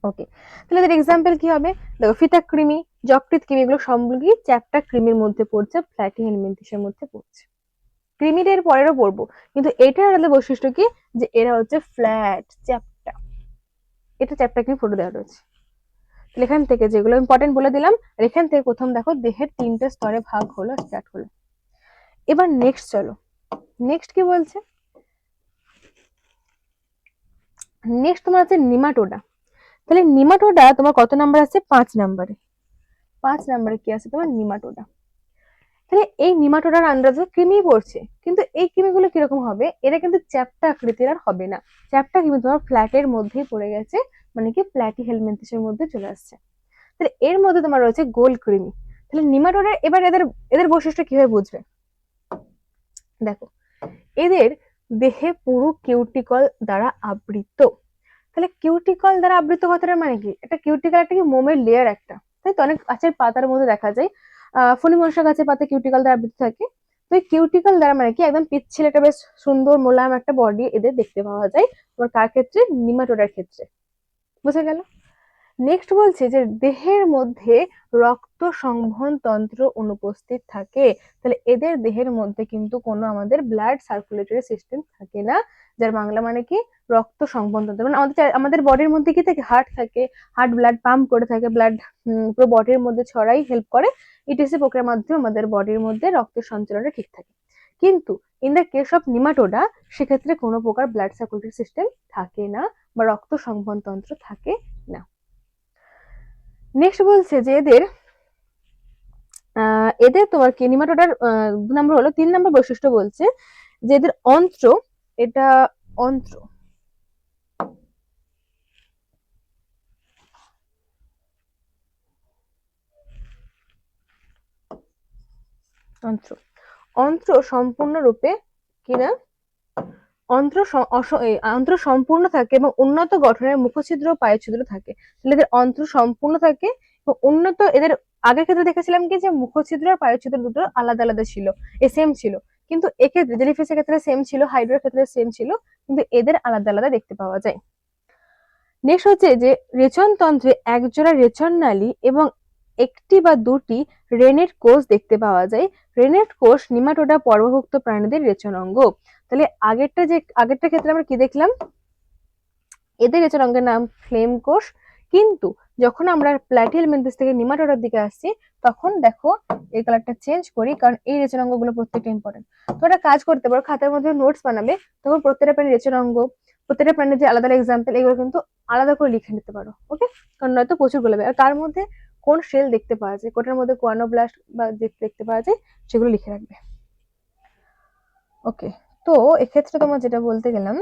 ওকে, তাহলে এদের এক্সাম্পল কি হবে? দেখো ফিতা কৃমি, যকৃৎ কৃমি, এগুলো সবগুলি চ্যাপ্টা কৃমির মধ্যে পড়ছে, প্লাটিহেলমিনথিসের মধ্যে পড়ছে। কৃমিদের পরেরও পড়বো, কিন্তু এটার আলাদা বৈশিষ্ট্য কি? যে এরা হচ্ছে ফ্ল্যাট চ্যাপ্টা। এটা চ্যাপ্টা কৃমি ফটো দেওয়া রয়েছে। তাহলে এখান থেকে যেগুলো ইম্পর্টেন্ট বলে দিলাম, আর এখান থেকে প্রথম দেখো দেহের 3টে স্তরে ভাগ হলো, স্টার্ট হলো। এবার নেক্সট চলো, নেক্সট কি বলছে? নেক্সট তোমার আছে নিমাটোডা। তাহলে নিমাটোডা তোমার কত নাম্বার আছে? 5 নাম্বারে। 5 নাম্বারে কি আছে তোমার? নিমাটোডা। তাহলে এই নিমাটোডার আন্দাজে কৃমি পড়ছে, কিন্তু এই কৃমিগুলো কিরকম হবে? এরা কিন্তু চ্যাপ্টা আকৃতির আর হবে না। চ্যাপ্টা কৃমি তোমার ফ্ল্যাটের মধ্যেই পড়ে গেছে, মানে কি প্লাটিহেলমিনথিসের মধ্যে চলে আসছে। তাহলে এর মধ্যে তোমার রয়েছে গোল কৃমি। তাহলে নিমাটোডার এবার এদের এদের বৈশিষ্ট্য কিভাবে বুঝবে? দেখো এদের দেহে পুরো কিউটিকল দ্বারা আবৃত। তাহলে কিউটিকল দ্বারা আবৃত কথাটা মানে কি? একটা কিউটিকল একটা কি মোমের লেয়ার একটা, তাই তো? অনেক গাছের পাতার মধ্যে দেখা যায়, ফণিমনসা গাছের পাতা কিউটিকল দ্বারা আবৃত থাকে। তো এই কিউটিকল দ্বারা মানে কি একদম পিচ্ছিল একটা বেশ সুন্দর মোলায়েম একটা বডি এদের দেখতে পাওয়া যায়। তোমার কার ক্ষেত্রে? নিমাটোডার ক্ষেত্রে। বুঝা গেল? নেক্সট বলছে যে দেহের মধ্যে রক্ত সংবহন তন্ত্র অনুপস্থিত থাকে, তাহলে এদের দেহের মধ্যে কিন্তু কোনো আমাদের ব্লাড সার্কুলেটরি সিস্টেম থাকে না, যার বাংলা মানে কি রক্ত সংবহন তন্ত্র। মানে আমাদের বডির মধ্যে কি থাকে, হার্ট থাকে, হার্ট ব্লাড পাম্প করে থাকে, ব্লাড পুরো বডির মধ্যে ছড়াই হেল্প করে, ইটিসি প্রক্রিয়ার মাধ্যমে আমাদের বডির মধ্যে রক্তের সঞ্চালনটা ঠিক থাকে। কিন্তু ইন দ্য কেস অফ নিমাটোডা সেক্ষেত্রে কোনো প্রকার ব্লাড সার্কুলেটরি সিস্টেম থাকে না বা রক্ত সংবহন তন্ত্র থাকে না। নেক্সট বলছে যে এদের তোমার কি নিমাটোডার 2 নম্বর হলো 3 নম্বর বৈশিষ্ট্য বলছে যে এদের অন্ত্র, এটা অন্ত্র অন্ত্র অন্ত্র সম্পূর্ণরূপে কিনা অন্ত্র সম্পূর্ণ থাকে এবং উন্নত গঠনের মুখছিদ্র ও পায়ুছিদ্র থাকে, তাহলে এদের অন্ত্র সম্পূর্ণ থাকে এবং উন্নত, এদের আগের ক্ষেত্রে দেখেছিলাম কি যে মুখছিদ্র আর পায়ুছিদ্র দুটো আলাদা আলাদা ছিল, সেম ছিল, কিন্তু এক্ষেত্রে জেলিফিশের ক্ষেত্রে সেম ছিল, হাইড্রার ক্ষেত্রে সেম ছিল, কিন্তু এদের আলাদা আলাদা দেখতে পাওয়া যায়। নেক্সট হচ্ছে যে রেচন তন্ত্রে একজোড়া রেচন নালী এবং একটি বা দুটি রেনেট কোষ দেখতে পাওয়া যায়। রেনেট কোষ নিমাটোডা পর্বভুক্ত প্রাণীদের রেচন অঙ্গ। তাহলে আগেরটা ক্ষেত্রে আমরা কি দেখলাম, এদের রেচন অঙ্গের নাম ফ্লেম কোষ, কিন্তু যখন আমরা প্ল্যাটিহেলমিনথেস থেকে নিমাটোডার দিকে আসছি তখন দেখো এই কালারটা চেঞ্জ করি, কারণ এই রেচন অঙ্গগুলো প্রত্যেকটা ইম্পর্টেন্ট। তো একটা কাজ করতে পারো, খাতার মধ্যে নোটস বানাবে, তখন প্রত্যেকটা প্রাণীর রেচন অঙ্গ, প্রত্যেকটা প্রাণীর যে আলাদা এক্সাম্পল, এগুলো কিন্তু আলাদা করে লিখে নিতে পারো, ওকে? কারণ নয়তো প্রচুর গোলাবে। আর তার মধ্যে কোন সেল দেখতে পাওয়া যায়, কোটার মধ্যে কোয়ানোব্লাস্ট বা দেখতে পাওয়া যায়, সেগুলো লিখে রাখবে, ওকে? তো এক্ষেত্রে তোমার যেটা বলতে গেলাম,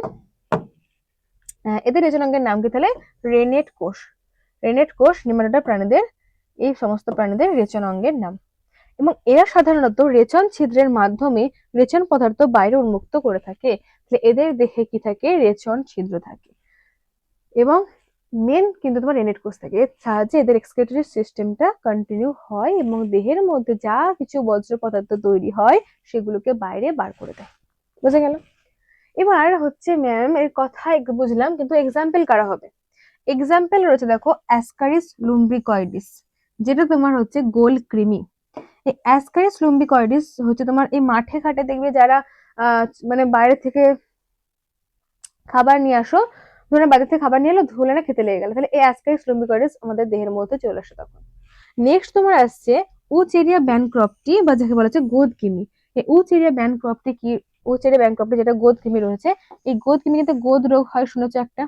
এদের রেচন অঙ্গের নাম কি, তাহলে রেনেট কোষ। রেনেট কোষ নিমাটোডা প্রাণীদের, এই সমস্ত প্রাণীদের রেচন অঙ্গের নাম। এবং এরা সাধারণত রেচন ছিদ্রের মাধ্যমে রেচন পদার্থ বাইরে উন্মুক্ত করে থাকে, এদের দেহে কি থাকে, রেচন ছিদ্র থাকে এবং মেন কিন্তু তোমার রেনেট কোষ থাকে, এর সাহায্যে এদের এক্সক্রিটরি সিস্টেমটা কন্টিনিউ হয় এবং দেহের মধ্যে যা কিছু বজ্র পদার্থ তৈরি হয় সেগুলোকে বাইরে বার করে দেয়। বুঝে গেল? এবার হচ্ছে ম্যাম এর কথা একটু বুঝলাম, কিন্তু এক্সাম্পল কারা হবে? এক্সাম্পল রয়েছে দেখো অ্যাসকারিস লুম্ব্রিকয়েডিস, যেটা তোমার হচ্ছে গোল কৃমি। এই অ্যাসকারিস লুম্ব্রিকয়েডিস হচ্ছে তোমার এই মাঠে ঘাটে দেখবে যারা মানে বাইরে থেকে খাবার নিয়ে আসো, ধরে বাজার থেকে খাবার নিয়ে এলো, ধুলে না খেতে লেগে গেল, তাহলে এই অ্যাসকারিস লুম্ব্রিকয়েডিস আমাদের দেহের মধ্যে চলে আসে তখন। নেক্সট তোমার আসছে উচেরিয়া ব্যানক্রপ্টি বা যাকে বলা হচ্ছে গোদ কৃমি। এই উচেরিয়া ব্যানক্রপ্টি কি, উচেরিয়া ব্যানক্রপ্টি যেটা গোদ কৃমি রয়েছে, এই গোদ কৃমি কিন্তু গোদ রোগ হয় শুনেছো একটা,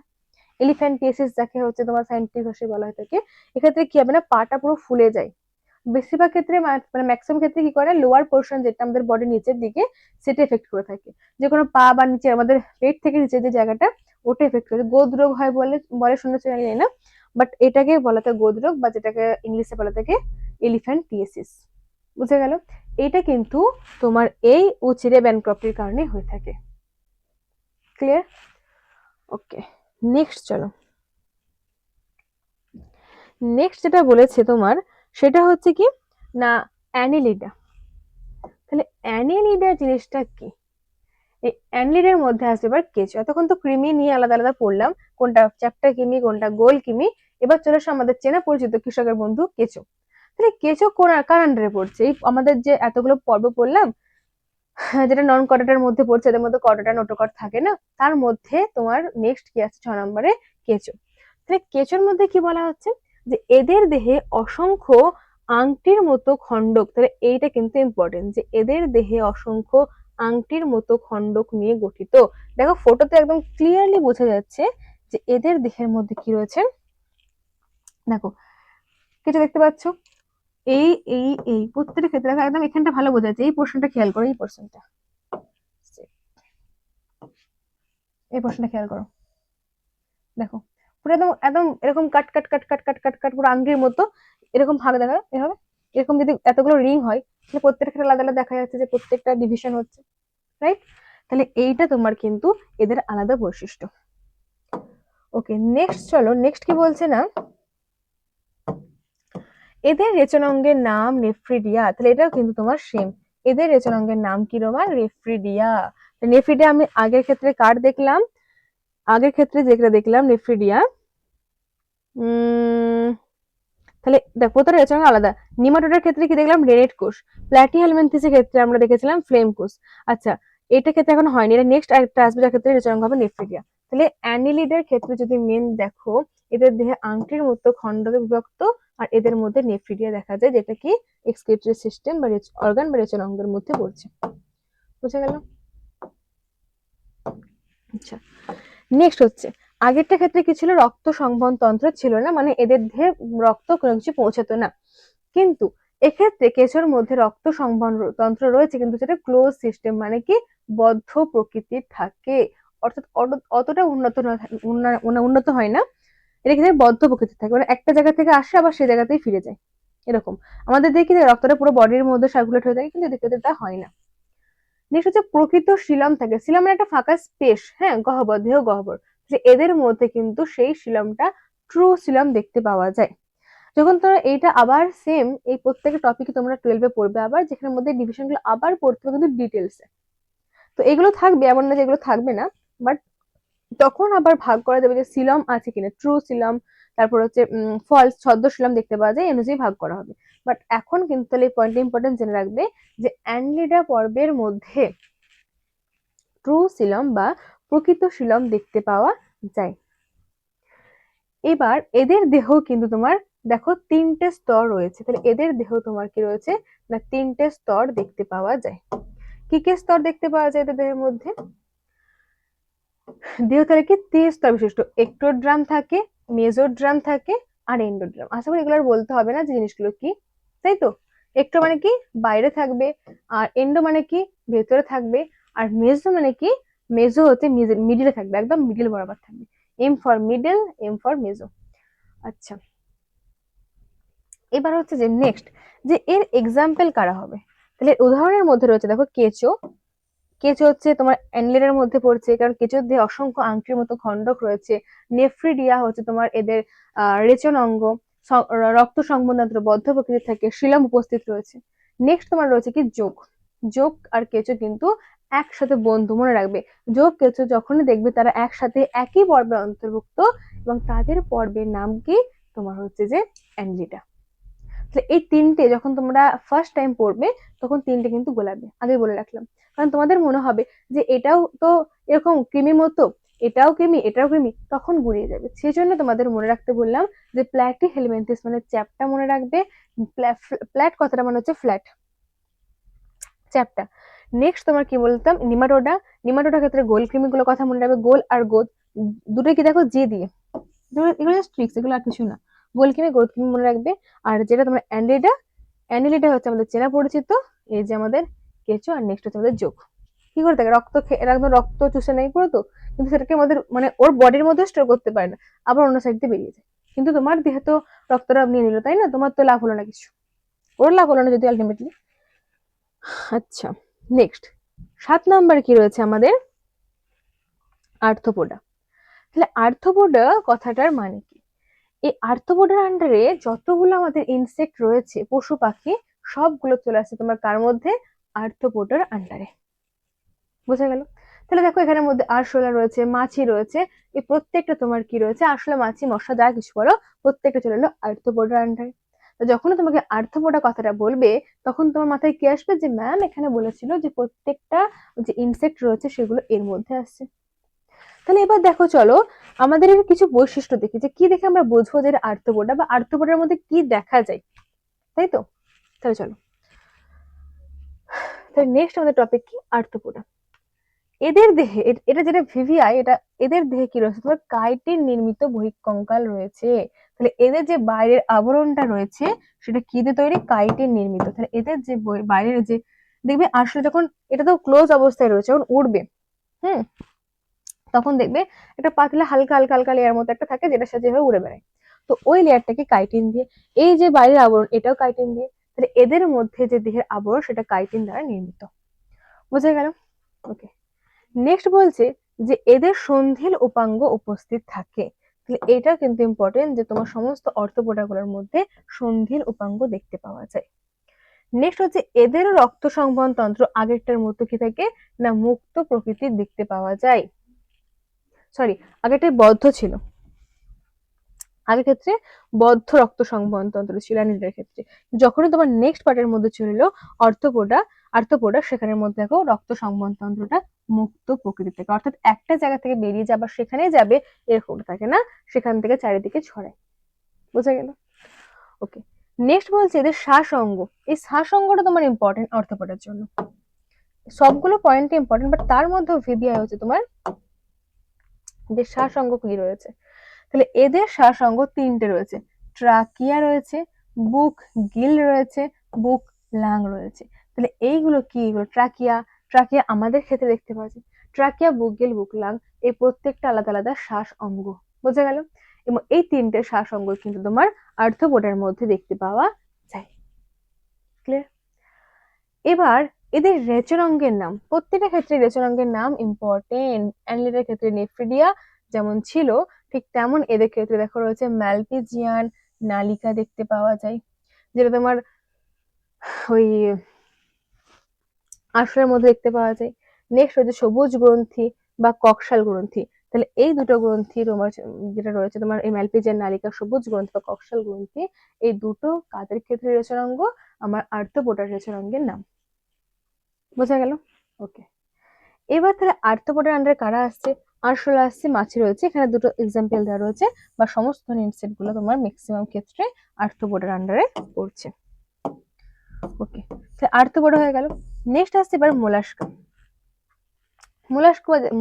এলিফ্যান্টিয়াসিস যাকে হচ্ছে তোমার সায়েন্টিফিক ভাষায় বলা হয়ে থাকে। এক্ষেত্রে কি হবে না, পাটা পুরো ফুলে যায়। বেশিরভাগ ক্ষেত্রে মানে ম্যাক্সিমাম ক্ষেত্রে কি করে, লোয়ার পোর্শন যেটা আমাদের বডির নিচের দিকে সেটা এফেক্ট করে থাকে, যে কোনো পা বা নিচে আমাদের পেট থেকে নিচের যে জায়গাটা ওটা এফেক্ট করে। গোদ রোগ হয় বলে বলে শুনেছি জানি না, বাট এটাকে বলা থাকে গোদ রোগ, বা যেটাকে ইংলিশে বলা থাকে এলিফ্যান্টিয়াসিস। বুঝে গেল? এটা কিন্তু তোমার এই উচিরে ব্যানক্রপ্টির কারণে হয়ে থাকে। ক্লিয়ার? ওকে, নেক্সট চলো। নেক্সট যেটা বলেছে তোমার সেটা হচ্ছে কি না, অ্যানিলিডা। তাহলে অ্যানিলিডা জিনিসটা কি? এই অ্যানিলিডের মধ্যে আসবে এবার কেঁচো। এতক্ষণ তো কৃমি নিয়ে আলাদা আলাদা পড়লাম, কোনটা চ্যাপ্টা কৃমি কোনটা গোল কৃমি। এবার চলে আসে আমাদের চেনা পরিচিত কৃষকের বন্ধু কেঁচো। তাহলে কেঁচো কার আন্ডারে পড়ছে? এই আমাদের যে এতগুলো পর্ব পড়লাম, যেটা নন কর্ডাটার মধ্যে পড়ছে, এদের মধ্যে কর্ডাটা নোটোকর্ড থাকে না, তার মধ্যে তোমার নেক্সট কি আছে 6 নম্বরে, কেঁচো। তাহলে কেঁচোর মধ্যে কি বলা হচ্ছে, যে এদের দেহে অসংখ্য আংটির মতো খণ্ডক, তাহলে এইটা কিন্তু ইম্পর্টেন্ট, যে এদের দেহে অসংখ্য আংটির মতো খণ্ডক নিয়ে গঠিত। দেখো ফটোতে একদম ক্লিয়ারলি বোঝা যাচ্ছে যে এদের দেহের মধ্যে কি রয়েছে। দেখো কিছু দেখতে পাচ্ছ, এই এই এই প্রত্যেকটা ক্ষেত্রে দেখো একদম এখানটা ভালো বোঝা যাচ্ছে, এই পোর্শনটা খেয়াল করো, এই পোর্শনটা, এই পোর্শনটা খেয়াল করো। দেখো পুরো একদম একদম এরকম কাট কাট কাট কাট কাট কাট কাট পুরো আঙ্গির মতো এরকম ভাগ দেখা এভাবে, এরকম যদি এতগুলো রিং হয় তাহলে প্রত্যেকটা আলাদা আলাদা দেখা যাচ্ছে যে প্রত্যেকটা ডিভিশন হচ্ছে, রাইট? তাহলে এইটা তোমার কিন্তু এদের আলাদা বৈশিষ্ট্য। ওকে, নেক্সট চলো। নেক্সট কি বলছে না, এদের রেচন অঙ্গের নাম নেফ্রিডিয়া। তাহলে এটাও কিন্তু তোমার সেম, এদের রেচন অঙ্গের নাম কি রোমান, নেফ্রিডিয়া। নেফ্রিডিয়া আমি আগের ক্ষেত্রে কার দেখলাম, আগের ক্ষেত্রে যেটা দেখলাম নেফ্রিডিয়া, উম তাহলে দেখো প্রত্যেকটা রেচনাঙ্গ আলাদা। নিমাটোডার ক্ষেত্রে কি দেখলাম, রেনেট কোষ। প্ল্যাটিহেলমিনথেসের ক্ষেত্রে আমরা দেখেছিলাম ফ্লেম কোষ। আচ্ছা, এটা ক্ষেত্রে এখন হয়নি, এটা নেক্সট আরেকটা আসবে যার ক্ষেত্রে রেচনাঙ্গ হবে নেফ্রিডিয়া। তাহলে অ্যানিলিডের ক্ষেত্রে যদি মেন দেখো, এদের দেহে আংটির মতো খণ্ডকে বিভক্ত, আর এদের মধ্যে নেফ্রিডিয়া দেখা যায়, যেটা কি এক্সক্রিটরি সিস্টেম বা অর্গান বা রেচনাঙ্গের মধ্যে পড়ছে। বুঝা গেল? আচ্ছা, নেক্সট হচ্ছে, আগেরটা ক্ষেত্রে কি ছিল, রক্ত সংবহন তন্ত্র ছিল না, মানে এদের দেহে রক্ত কোনো কিছু পৌঁছাতো না। কিন্তু এক্ষেত্রে কেঁচোর মধ্যে রক্ত সংবহন তন্ত্র রয়েছে, কিন্তু সেটা ক্লোজ সিস্টেম, মানে কি বদ্ধ প্রকৃতির থাকে, অর্থাৎ অতটা উন্নত হয় না। এটা কিন্তু বদ্ধ প্রকৃতির থাকে, মানে একটা জায়গা থেকে আসে আবার সেই জায়গাতেই ফিরে যায়, এরকম। আমাদের দেখি রক্তটা পুরো বডির মধ্যে সার্কুলেট হয়ে থাকে, কিন্তু এদিকে তা হয় না। নেক্সট হচ্ছে প্রকৃত শিলাম থাকে, শিলামের একটা ফাঁকা স্পেস, হ্যাঁ, গহ্বর, দেহ গহ্বর, যে এদের মধ্যে কিন্তু সেই শিলামটা ট্রু শিলাম দেখতে পাওয়া যায়। যখন তোমরা এইটা আবার সেম এই প্রত্যেকটা টপিকে তোমরা 12-এ পড়বে, আবার যেখানের মধ্যে ডিভিশন গুলো আবার পড়তে হবে কিন্তু ডিটেলসে। তো এগুলো থাকবে, এমন না যে এগুলো থাকবে না, বাট তখন আবার ভাগ করা যাবে যে সিলম আছে কিনা, ট্রু সিলম, তারপর হচ্ছে ফলস ছদ্ম সিলম দেখতে পাওয়া যায়, এই অনুযায়ী ভাগ করা হবে। বাট এখন কিন্তু তাহলে এই পয়েন্ট ইম্পর্টেন্ট জেনে রাখবে যে অ্যানলিডা পর্বের মধ্যে ট্রু সিলম বা প্রকৃত সিলম দেখতে পাওয়া যায়। এবার এদের দেহ কিন্তু তোমার দেখো 3টে স্তর রয়েছে, তাহলে এদের দেহ তোমার কি রয়েছে না, 3টে স্তর দেখতে পাওয়া যায়। কি কি স্তর দেখতে পাওয়া যায় এদের দেহের মধ্যে? দেহ তাহলে কি 3 স্তর বিশিষ্ট, এক্টোড্রাম থাকে, মেজোড্রাম থাকে, আর এন্ডোড্রাম। আশা করি এগুলো আর বলতে হবে না যে জিনিসগুলো কি, তাই তো? একটো মানে কি বাইরে থাকবে, আর এন্ডো মানে কি ভেতরে থাকবে, আর মেজো মানে কি, মেজো হচ্ছে মিডিলে থাকবে, একদম মিডিল বরাবর থাকবে। M for middle, M for মেজো। আচ্ছা, এবার হচ্ছে যে নেক্সট, যে এর এক্সাম্পল কারা হবে। তাহলে উদাহরণের মধ্যে রয়েছে দেখো কেঁচো। কেঁচো হচ্ছে তোমার অ্যানলিডের মধ্যে পড়ছে, কারণ কেঁচোর দেহে অসংখ্য আংটির মতো খণ্ডক রয়েছে। নেফ্রিডিয়া হচ্ছে তোমার এদের রেচন অঙ্গ, রক্ত সংবহনতন্ত্র বদ্ধ প্রকৃতির থাকে, শিলম উপস্থিত রয়েছে। নেক্সট তোমার রয়েছে কি যোগ। যোগ আর কেঁচো কিন্তু একসাথে বন্ধু, মনে রাখবে। যোগ কেঁচো যখনই দেখবে তারা একসাথে একই পর্বের অন্তর্ভুক্ত, এবং তাদের পর্বের নাম কি তোমার হচ্ছে যে অ্যানলিডা। এই 3টে যখন তোমরা ফার্স্ট টাইম পড়বে, তখন 3টে কিন্তু গোলাবে, আগে বলে রাখলাম। কারণ তোমাদের মনে হবে যে এটাও তো এরকম কৃমির মতো, এটাও কৃমি, এটাও কৃমি, তখন গুলিয়ে যাবে। সেই জন্য তোমাদের মনে রাখতে বললাম যে প্ল্যাটি হেলমিনথেস মানে চ্যাপটা মনে রাখবে। প্ল্যাট কথাটা মানে হচ্ছে ফ্ল্যাট, চ্যাপটা। নেক্সট তোমার কি বলতাম, নিমাটোডা। নিমাটোডার ক্ষেত্রে গোল কৃমিগুলো কথা মনে রাখবে, গোল আর গোদ দুটোই কি দেখো জি দিয়ে, এগুলো জাস্ট ট্রিক্স, এগুলো আর কিছু না। গোল কৃমি, গ্রোথ কৃমি মনে রাখবে। আর যেটা তোমার অ্যান্ডেলিডা, অ্যানিলিডা হচ্ছে আমাদের চেনা পরিচিত, এই যে আমাদের কেঁচো, আর নেক্সট হচ্ছে আমাদের যোগ। কি করে থাকে, রক্ত এরা একদম রক্ত চুষে নেই পুরো তো, কিন্তু সেটাকে আমাদের মানে ওর বডির মধ্যে স্টোর করতে পারে না, আবার অন্য সাইড দিয়ে বেরিয়ে যায়। কিন্তু তোমার দেহে তো রক্তটা নিয়ে নিল, তাই না, তোমার তো লাভ হলো না কিছু, ওর লাভ হলো না যদি আলটিমেটলি। আচ্ছা, নেক্সট 7 নাম্বার কি রয়েছে আমাদের, আর্থ্রোপোডা। তাহলে আর্থ্রোপোডা কথাটার মানে কি, এই আর্থ্রোপোডার আন্ডারে যতগুলো আমাদের ইনসেক্ট রয়েছে, পশু পাখি, সবগুলো চলে আসছে তোমার কার মধ্যে, আর্থ্রোপোডার আন্ডারে। বোঝা গেল? তাহলে দেখো এখানের মধ্যে আরশোলা রয়েছে, মাছি রয়েছে, এই প্রত্যেকটা তোমার কি রয়েছে, আরশোলা, মাছি, মশা, যা কিছু বলো, প্রত্যেকটা চলে এলো আর্থ্রোপোডার আন্ডারে। তো যখন তোমাকে আর্থ্রোপোডা কথাটা বলবে, তখন তোমার মাথায় কি আসবে, যে ম্যাম এখানে বলেছিল যে প্রত্যেকটা যে ইনসেক্ট রয়েছে সেগুলো এর মধ্যে আসছে। তাহলে এবার দেখো চলো আমাদের এর কিছু বৈশিষ্ট্য দেখি, যে কি দেখে আমরা বুঝবো যে এটা আর্থ্রোপোডা, বা আর্থ্রোপোডার মধ্যে কি দেখা যায়, তাই তো? তাহলে চলো, তাহলে নেক্সট আমাদের টপিক কি, আর্থ্রোপোডা। এদের দেহে এটা যেটা ভিভিআই, এটা এদের দেহে কি রয়েছে, তোমার কাইটিন নির্মিত বহিঃকঙ্কাল রয়েছে। তাহলে এদের যে বাইরের আবরণটা রয়েছে সেটা কি দিয়ে তৈরি, কাইটিন নির্মিত। তাহলে এদের যে বাইরের যে দেখবে আসলে যখন এটা তো ক্লোজ অবস্থায় রয়েছে, যখন উড়বে, হুম, তখন দেখবে একটা পাতলা হালকা হালকা হালকা লেয়ার মতো একটা থাকে, যেটা সাথে যেভাবে উড়ে বেড়ায়। তো ওই লেয়ারটাকে কাইটিন দিয়ে, এই যে বাইরের আবরণ এটাও কাইটিন দিয়ে, তাহলে এদের মধ্যে যে দেহের আবরণ সেটা কাইটিন দ্বারা নির্মিত। বুঝা গেল? ওকে। নেক্সট বলছে যে এদের সন্ধিল উপাঙ্গ উপস্থিত থাকে। তাহলে এটা কিন্তু ইম্পর্টেন্ট যে তোমার সমস্ত অর্থোপোডাগুলোর মধ্যে সন্ধিল উপাঙ্গ দেখতে পাওয়া যায়। নেক্সট হচ্ছে এদের রক্ত সংবহন তন্ত্র আগেরটার মতো কি থাকে না, মুক্ত প্রকৃতির দেখতে পাওয়া যায়। সরি, আগেরটাই বদ্ধ ছিল, আগের ক্ষেত্রে বদ্ধ রক্ত সংবহনতন্ত্র ছিল অ্যানিলিডের ক্ষেত্রে। যখনই তোমার নেক্সট পার্টের মধ্যে চলে এলো আর্থ্রোপোডা, সেখানের মধ্যে দেখো রক্ত সংবহনতন্ত্রটা মুক্ত প্রকৃতি থেকে, অর্থাৎ একটা জায়গা থেকে বেরিয়ে যাবার সেখানেই যাবে এরকম থাকে না, সেখান থেকে চারিদিকে ছড়ায়। বোঝা গেল? ওকে, নেক্সট বলছে এদের শ্বাস অঙ্গ। এই শ্বাস অঙ্গটা তোমার ইম্পর্টেন্ট আর্থ্রোপোডার জন্য। সবগুলো পয়েন্ট ইম্পর্টেন্ট, বাট তার মধ্যে ভিভিআই হচ্ছে তোমার যে শ্বাস অঙ্গ কি রয়েছে। তাহলে এদের শ্বাস অঙ্গ তিনটে রয়েছে, ট্রাকিয়া রয়েছে, বুক গিল রয়েছে, বুক লাং রয়েছে। তাহলে এইগুলো কি? এগুলো ট্রাকিয়া আমাদের ক্ষেত্রে দেখতে পাওয়া যায়। ট্রাকিয়া, বুক গিল, বুক লাং, এই প্রত্যেকটা আলাদা আলাদা শ্বাস অঙ্গ। বোঝা গেল? এবং এই তিনটে শ্বাস অঙ্গ কিন্তু তোমার আর্থ্রোপোডার মধ্যে দেখতে পাওয়া যায়। ক্লিয়ার? এবার এদের রেচন অঙ্গের নাম, প্রত্যেকটা ক্ষেত্রে রেচন অঙ্গের নাম ইম্পর্টেন্ট। অ্যানিলিডের ক্ষেত্রে নেফ্রিডিয়া যেমন ছিল, ঠিক তেমন এদের ক্ষেত্রে দেখো রয়েছে ম্যালপিজিয়ান নালিকা দেখতে পাওয়া যায়, যেটা তোমার ওই আসলের মধ্যে দেখতে পাওয়া যায়। নেক্সট হচ্ছে সবুজ গ্রন্থি বা কক্সাল গ্রন্থি। তাহলে এই দুটো গ্রন্থি তোমার যেটা রয়েছে তোমার এই ম্যালপিজিয়ান নালিকা, সবুজ গ্রন্থি বা কক্সাল গ্রন্থি, এই দুটো কাদের ক্ষেত্রে রেচন অঙ্গ? আমার আর্থ্রোপোডার রেচন অঙ্গের নাম। বোঝা গেল? ওকে, এবার তাহলে আর্থ্রোপোডার আন্ডারে কারা আসছে? আরশোলা আসছে, মাছি রয়েছে। এখানে দুটো এক্সাম্পল দেওয়া রয়েছে, বা সমস্ত ইনসেক্ট গুলো তোমার ম্যাক্সিমাম ক্ষেত্রে আর্থ্রোপোডার আন্ডারে পড়ছে। ওকে, তাহলে আর্থ্রোপোডা হয়ে গেল। নেক্সট আসছে এবার মোলাস্কা।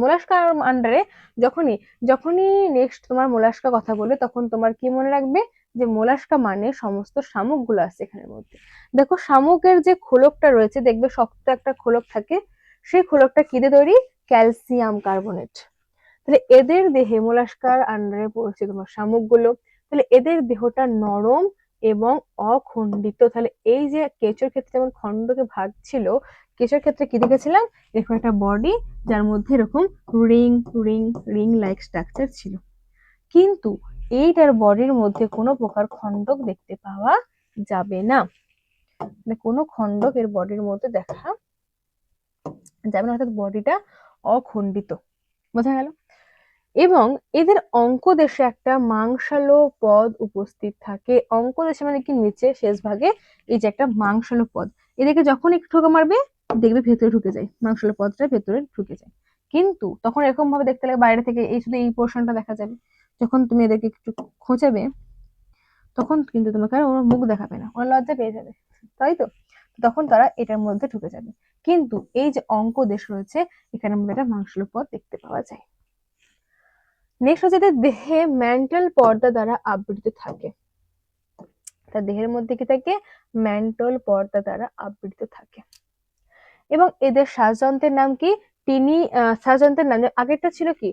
মোলাস্কার আন্ডারে যখনই যখনই নেক্সট তোমার মোলাস্কা কথা বলবে, তখন তোমার কি মনে রাখবে? যে মোলাস্কা মানে সমস্ত শামুক গুলো আছে এখানের মধ্যে। দেখো শামুকের যে খোলকটা রয়েছে, দেখবে শক্ত একটা খোলক থাকে, সেই খোলকটা কি দিয়ে তৈরি? Calcium carbonate. তাহলে এদের দেহে, মোলাস্কার আন্ডারে পড়ছে তোমার শামুক গুলো, তাহলে এদের দেহটা নরম এবং অখণ্ডিত। তাহলে এই যে কেঁচোর ক্ষেত্রে যেমন খণ্ডকে ভাগ ছিল, কেঁচোর ক্ষেত্রে কি দেখেছিলাম? এরকম একটা বডি, যার মধ্যে এরকম ring ring ring like structure ছিল, কিন্তু এইটার বডির মধ্যে কোনো প্রকার খণ্ডক দেখতে পাওয়া যাবে না। মানে কোনো খণ্ডক এর বডির মধ্যে দেখা যাবে না, অর্থাৎ বডিটা অখণ্ডিত। বোঝা গেল? এবং এদের অঙ্কদেশে একটা মাংসালো পদ উপস্থিত থাকে। অঙ্কদেশে মানে কি? নিচে শেষ ভাগে এই যে একটা মাংসালো পদ, এদেরকে যখন একটু ঠোকা মারবে দেখবে ভেতরে ঢুকে যায়, মাংসালো পদটা ভেতরে ঢুকে যায়। কিন্তু তখন এরকম ভাবে দেখতে লাগে বাইরে থেকে এই শুধু এই পোর্শনটা দেখা যাবে। যখন তুমি এদেরকে একটু খোঁচাবে, তখন কিন্তু তোমাকে আর ওরা মুখ দেখাবে না, ওরা লজ্জা পেয়ে যাবে, তাই তো? তখন তারা এটার মধ্যে ঢুকে যাবে। কিন্তু এই যে অঙ্কদেশ রয়েছে, এখানের মধ্যে একটা মাংসালো পদ দেখতে পাওয়া যায়। নেক্সট হচ্ছে এদের দেহে ম্যান্টাল পর্দা দ্বারা আবৃত থাকে। তার দেহের মধ্যে কি থাকে? ম্যান্টল পর্দা দ্বারা আবৃত থাকে। এবং এদের শ্বাসযন্ত্রের নাম কি? শ্বাসযন্ত্রের নাম আগেরটা ছিল কি?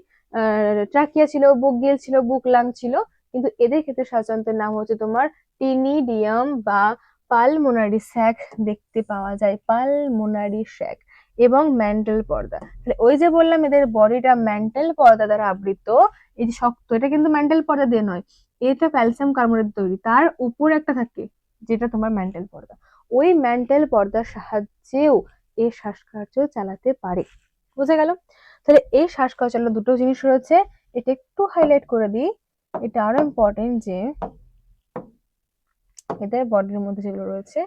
ট্রাকিয়া ছিল, বুক গিল ছিল, বুক লাং ছিল, কিন্তু এদের ক্ষেত্রে শ্বাসযন্ত্রের নাম হচ্ছে তোমার টিনিডিয়াম বা পালমোনারি স্যাক দেখতে পাওয়া যায়, পালমোনারি স্যাক। এবং ম্যান্টল পর্দা, তাহলে ওই যে বললাম এদের বডিটা ম্যান্টল পর্দা দ্বারা আবৃত, এই যে শক্ত, এটা কিন্তু ম্যান্টল পর্দা দিয়ে নয়, এটা ক্যালসিয়াম কার্বনেট তৈরি, তার উপর একটা থাকে যেটা তোমার ম্যান্টল পর্দা। ওই ম্যান্টল পর্দার সাহায্যেও এই শ্বাসকার্য চালাতে পারে। বোঝা গেল? তাহলে এই শ্বাসকার্য চালানোর দুটো জিনিস রয়েছে, এটা একটু হাইলাইট করে দিই, এটা আরো ইম্পর্টেন্ট যে এদের বডির মধ্যে যেগুলো রয়েছে,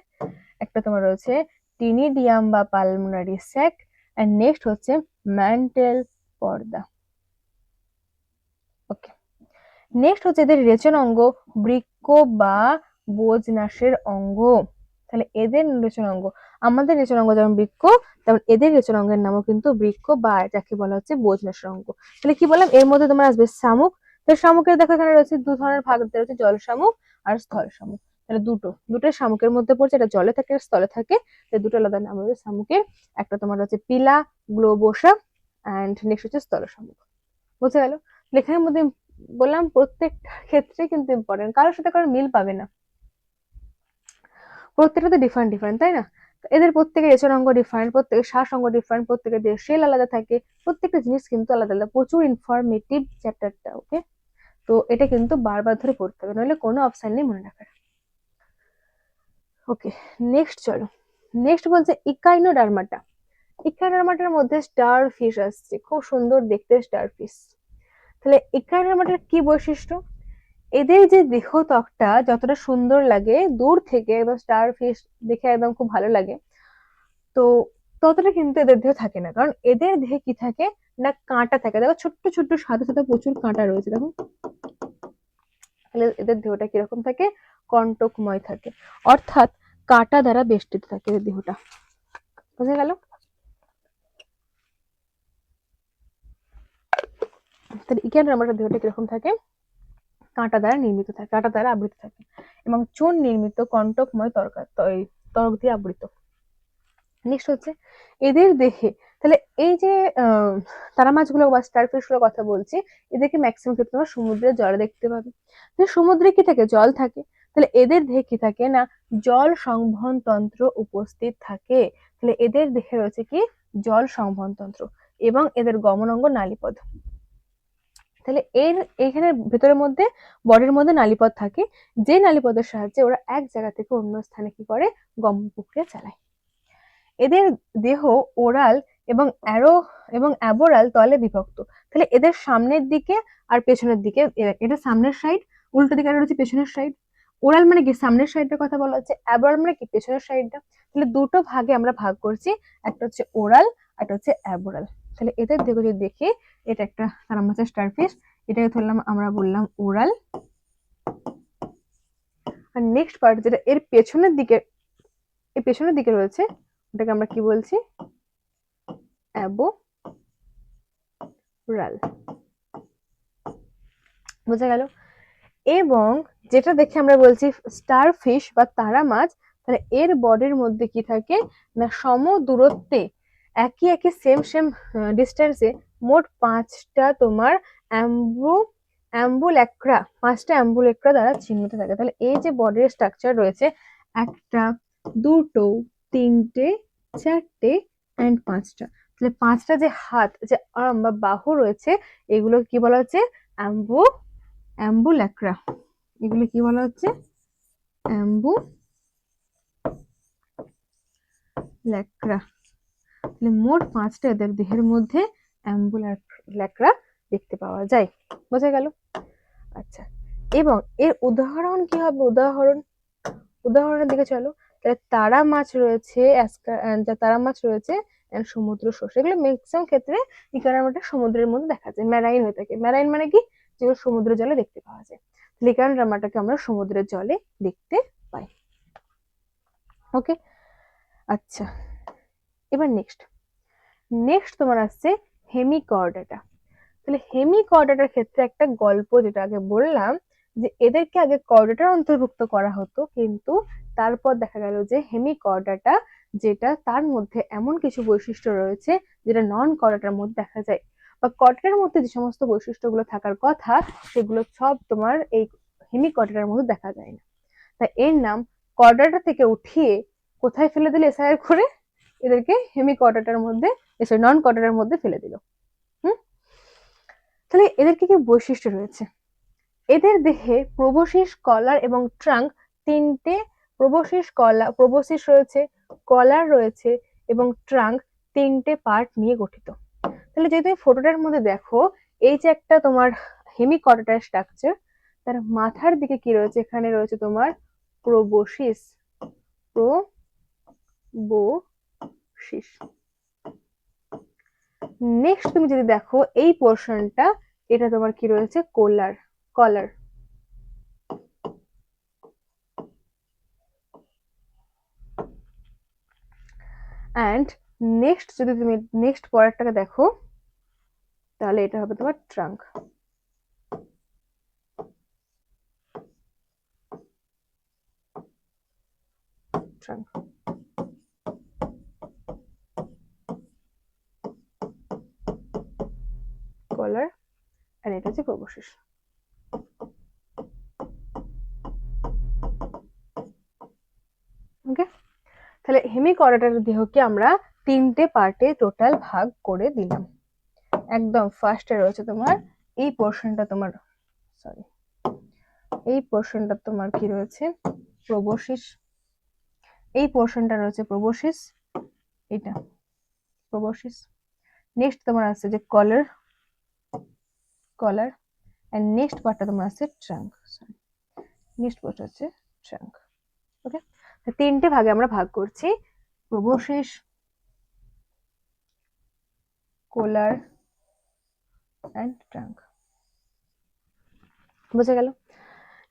একটা তোমার রয়েছে টিনিডিয়াম বা পালমোনারি স্যাক, এন্ড নেক্সট হচ্ছে ম্যান্টেল পর্দা। ওকে, নেক্সট হচ্ছে এদের রেচন অঙ্গ বৃক্ক বা বোজনাসের অঙ্গ। তাহলে এদের রেচন অঙ্গ, আমাদের রেচন অঙ্গ যেমন বৃক্ক, তেমন এদের রেচন অঙ্গের নামও কিন্তু বৃক্ক, বা যাকে বলা হচ্ছে বোজনাসের অঙ্গ। তাহলে কি বললাম? এর মধ্যে তোমার আসবে শামুক। তো শামুকের দেখো এখানে রয়েছে দু ধরনের ভাগ রয়েছে, জল শামুক আর স্থল শামুক। তাহলে দুটো শামুকের মধ্যে পড়ছে, এটা জলে থাকে স্থলে থাকে, দুটো আলাদা নাম রয়েছে শামুকের। একটা তোমার হচ্ছে পিলা গ্লোবোসা, এন্ড নেক্সট হচ্ছে স্থল শামুক। বুঝে গেল? লেখার মধ্যে বললাম প্রত্যেকটা ক্ষেত্রে কিন্তু ইম্পর্টেন্ট, কারোর সাথে কারোর মিল পাবে না, প্রত্যেকটা তো ডিফারেন্ট ডিফারেন্ট, তাই না? এদের প্রত্যেকের রেচন অঙ্গ ডিফারেন্ট, প্রত্যেকের শ্বাস অঙ্গ ডিফারেন্ট, প্রত্যেকের দেহের সেল আলাদা থাকে, প্রত্যেকটা জিনিস কিন্তু আলাদা আলাদা। প্রচুর ইনফরমেটিভ চ্যাপ্টারটা। ওকে, তো এটা কিন্তু বারবার ধরে পড়তে হবে, নইলে কোনো অপশন নেই মনে রাখার। ওকে, নেক্সট চলো। নেক্সট বলছে ইকাইনোডার্মাটা। ইকাইনোডার্মাটার মধ্যে স্টার ফিশ আসছে, খুব সুন্দর দেখতে স্টার ফিশ। তাহলে ইকাইনোডার্মাটার কি বৈশিষ্ট্য? এদের যে দেহ ত্বকটা যতটা সুন্দর লাগে দূর থেকে, এবং স্টার ফিশ দেখে একদম খুব ভালো লাগে, তো ততটা কিন্তু এদের দেহ থাকে না। কারণ এদের দেহে কি থাকে না, কাঁটা থাকে। দেখো ছোট্ট ছোট্ট সাদা সাদা প্রচুর কাঁটা রয়েছে, দেখো। তাহলে এদের দেহটা কিরকম থাকে, কণ্টকময় থাকে, অর্থাৎ কাঁটা দ্বারা বেষ্টিত থাকে এদের দেহটা। বুঝা গেল? তাহলে ইকেন রামাটার দেহটা কিরকম থাকে, কাঁটা দ্বারা নির্মিত থাকে, কাঁটা দ্বারা আবৃত থাকে, এবং চুন নির্মিত কণ্টকময় ত্বক দিয়ে আবৃত। নেক্সট হচ্ছে এদের দেহে, তাহলে এই যে তারা মাছগুলো বা স্টারফিশ গুলোর কথা বলছি, এদেরকে ম্যাক্সিমাম ক্ষেত্রে আমরা সমুদ্রের জলে দেখতে পাবে। সমুদ্রে কি থাকে, জল থাকে। তাহলে এদের দেহে কি থাকে না, জল সংবহন তন্ত্র উপস্থিত থাকে। তাহলে এদের দেহে রয়েছে কি, জল সংবহন তন্ত্র, এবং এদের গমনাঙ্গ নালীপথ। তাহলে এখানে ভেতরের মধ্যে, বডির মধ্যে নালীপথ থাকে, যে নালীপথের সাহায্যে ওরা এক জায়গা থেকে অন্য স্থানে কি করে, গমন প্রক্রিয়া চালায়। এদের দেহ ওরাল এবং অ্যাবোরাল তলে বিভক্ত। তাহলে এদের সামনের দিকে আর পেছনের দিকে, এটা সামনের সাইড, উল্টো দিকে রয়েছে পেছনের সাইড। ওরাল মানে কি, সামনের সাইডের কথা বলা হচ্ছে, অ্যাবোরাল মানে কি, পেছনের সাইডটা। তাহলে দুটো ভাগে আমরা ভাগ করছি, একটা হচ্ছে ওরাল, একটা হচ্ছে অ্যাবোরাল। তাহলে এদের দেহ যদি দেখি, এটা একটা তারা মাছের স্টারফিশ, এটাকে ধরলাম আমরা, বললাম ওরাল। আর নেক্সট পার্ট যেটা এর পেছনের দিকে রয়েছে, ওটাকে আমরা কি বলছি, অ্যাবোরাল। বোঝা গেল? এবং যেটা দেখে আমরা বলছি স্টারফিশ বা তারা মাছ, তাহলে এর বডির মধ্যে কি থাকে না, সম দূরত্বে, একই সেম ডিস্টেন্সে মোট 5টা তোমার অ্যাম্বুলেক্রা, 5টা অ্যাম্বুলেক্রা দ্বারা চিহ্নিত থাকে। তাহলে এই যে বডির স্ট্রাকচার রয়েছে, একটা, দুটো, তিনটে, চারটে এন্ড 5টা, তাহলে 5টা যে হাত, যে আর্ম বা বাহু রয়েছে, এগুলো কি বলা হচ্ছে, অ্যাম্বুলেক্রা। এগুলো কি বলা হচ্ছে, অ্যাম্বুলেক্রা। তাহলে মোট 5টা এদের দেহের মধ্যে অ্যাম্বুলেক্রা দেখতে পাওয়া যায়। বোঝা গেল? আচ্ছা, এবং এর উদাহরণ কি হবে, উদাহরণের দিকে চলো। তাহলে তারা মাছ রয়েছে, তারা মাছ রয়েছে সমুদ্র শস্য, এগুলো ম্যাক্সিমাম ক্ষেত্রে ইকারামাটা সমুদ্রের মধ্যে দেখা যায়, ম্যারাইন হয়ে থাকে। ম্যারাইন মানে কি, যেগুলো সমুদ্রের জলে দেখতে পাওয়া যায়। ইকারামাটাকে আমরা সমুদ্রের জলে দেখতে পাই। ওকে, আচ্ছা, এবার নেক্সট তোমার আসছে হেমিকর্ডাটা। তাহলে হেমিকর্ডাটার ক্ষেত্রে একটা গল্প, যেটা আগে বললাম, যে এদেরকে আগে কর্ডাটার অন্তর্ভুক্ত করা হতো, কিন্তু তারপর দেখা গেল যে হেমিকর্ডাটা, যেটা তার মধ্যে এমন কিছু বৈশিষ্ট্য রয়েছে যেটা নন কর্ডাটার মধ্যে দেখা যায়, বা কর্ডাটার মধ্যে যে সমস্ত বৈশিষ্ট্যগুলো থাকার কথা, সেগুলো সব তোমার এই হেমিকর্ডাটার মধ্যে দেখা যায় না। তাই এর নাম কর্ডাটা থেকে উঠিয়ে কোথায় ফেলে দিল এসআইআর করে, এদেরকে হেমিকর্ডাটার মধ্যে, নন কর্ডাটার মধ্যে ফেলে দিল। তাহলে এদের কি কি বৈশিষ্ট্য রয়েছে, এদের দেহে প্রোবসিস, কলার এবং ট্রাঙ্ক, 3টে প্রোবসিস রয়েছে, কলার রয়েছে, এবং ট্রাঙ্ক, 3টে পার্ট নিয়ে গঠিত। তাহলে যদি তুমি ফটোটার মধ্যে দেখো, এই যে একটা তোমার হেমিকর্ডাটার স্ট্রাকচার, তার মাথার দিকে কি রয়েছে, এখানে রয়েছে তোমার প্রোবসিস, নেক্সট তুমি যদি দেখো এই পোর্শনটা, এটা তোমার কি রয়েছে, কলার। অ্যান্ড নেক্সট যদি তুমি নেক্সট পরেরটাকে দেখো, তাহলে এটা হবে তোমার ট্রাঙ্ক। কলার, আর এটা হচ্ছে প্রোবসিস। ওকে, তাহলে হেমিকর্ডাটার দেহকে আমরা 3টে পার্টে টোটাল ভাগ করে দিলাম। একদম ফার্স্টে রয়েছে তোমার এই পোর্শনটা, তোমার সরি, এই পোর্শনটা তোমার কি রয়েছে, প্রোবসিস। এই পোর্শনটা রয়েছে প্রোবসিস, এটা প্রোবসিস। নেক্সট তোমার আছে যে কলার, অ্যান্ড নেক্সট পার্টটা তোমার আছে ট্রাঙ্ক। নেক্সট পার্ট হচ্ছে ট্রাঙ্ক। ওকে, তিনটে ভাগে আমরা ভাগ করছি, প্রবশেষ, কোলার অ্যান্ড ট্রাঙ্ক। বোঝা গেল?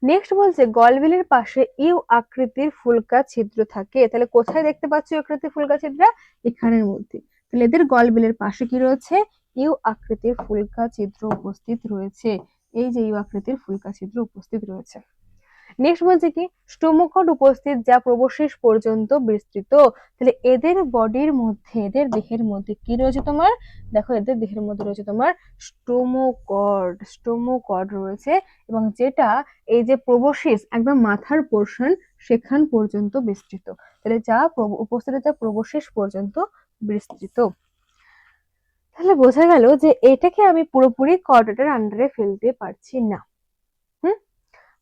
নেক্সট বলছে গলবিলের পাশে ইউ আকৃতির ফুলকা ছিদ্র থাকে। তাহলে কোথায় দেখতে পাচ্ছ ইউ আকৃতির ফুলকা ছিদ্র? এখানের মধ্যে। তাহলে এদের গলবিলের পাশে কি রয়েছে? ইউ আকৃতির ফুলকা ছিদ্র উপস্থিত রয়েছে। এই যে ইউ আকৃতির ফুলকা ছিদ্র উপস্থিত রয়েছে। নেক্সট বলছে কি স্টোমোকড উপস্থিত যা প্রবশেষ পর্যন্ত বিস্তৃত। তাহলে এদের বডির মধ্যে, এদের দেহের মধ্যে কি রয়েছে তোমার? দেখো এদের দেহের মধ্যে রয়েছে তোমার স্টোমোকড, স্টোমোকড রয়েছে, এবং যেটা এই যে প্রবশেষ একদম মাথার পোর্শন সেখান পর্যন্ত বিস্তৃত। তাহলে যা উপস্থিত, যা প্রবশেষ পর্যন্ত বিস্তৃত। তাহলে বোঝা গেল যে এটাকে আমি পুরোপুরি কর্ডেটার আন্ডারে ফেলতে পারছি না।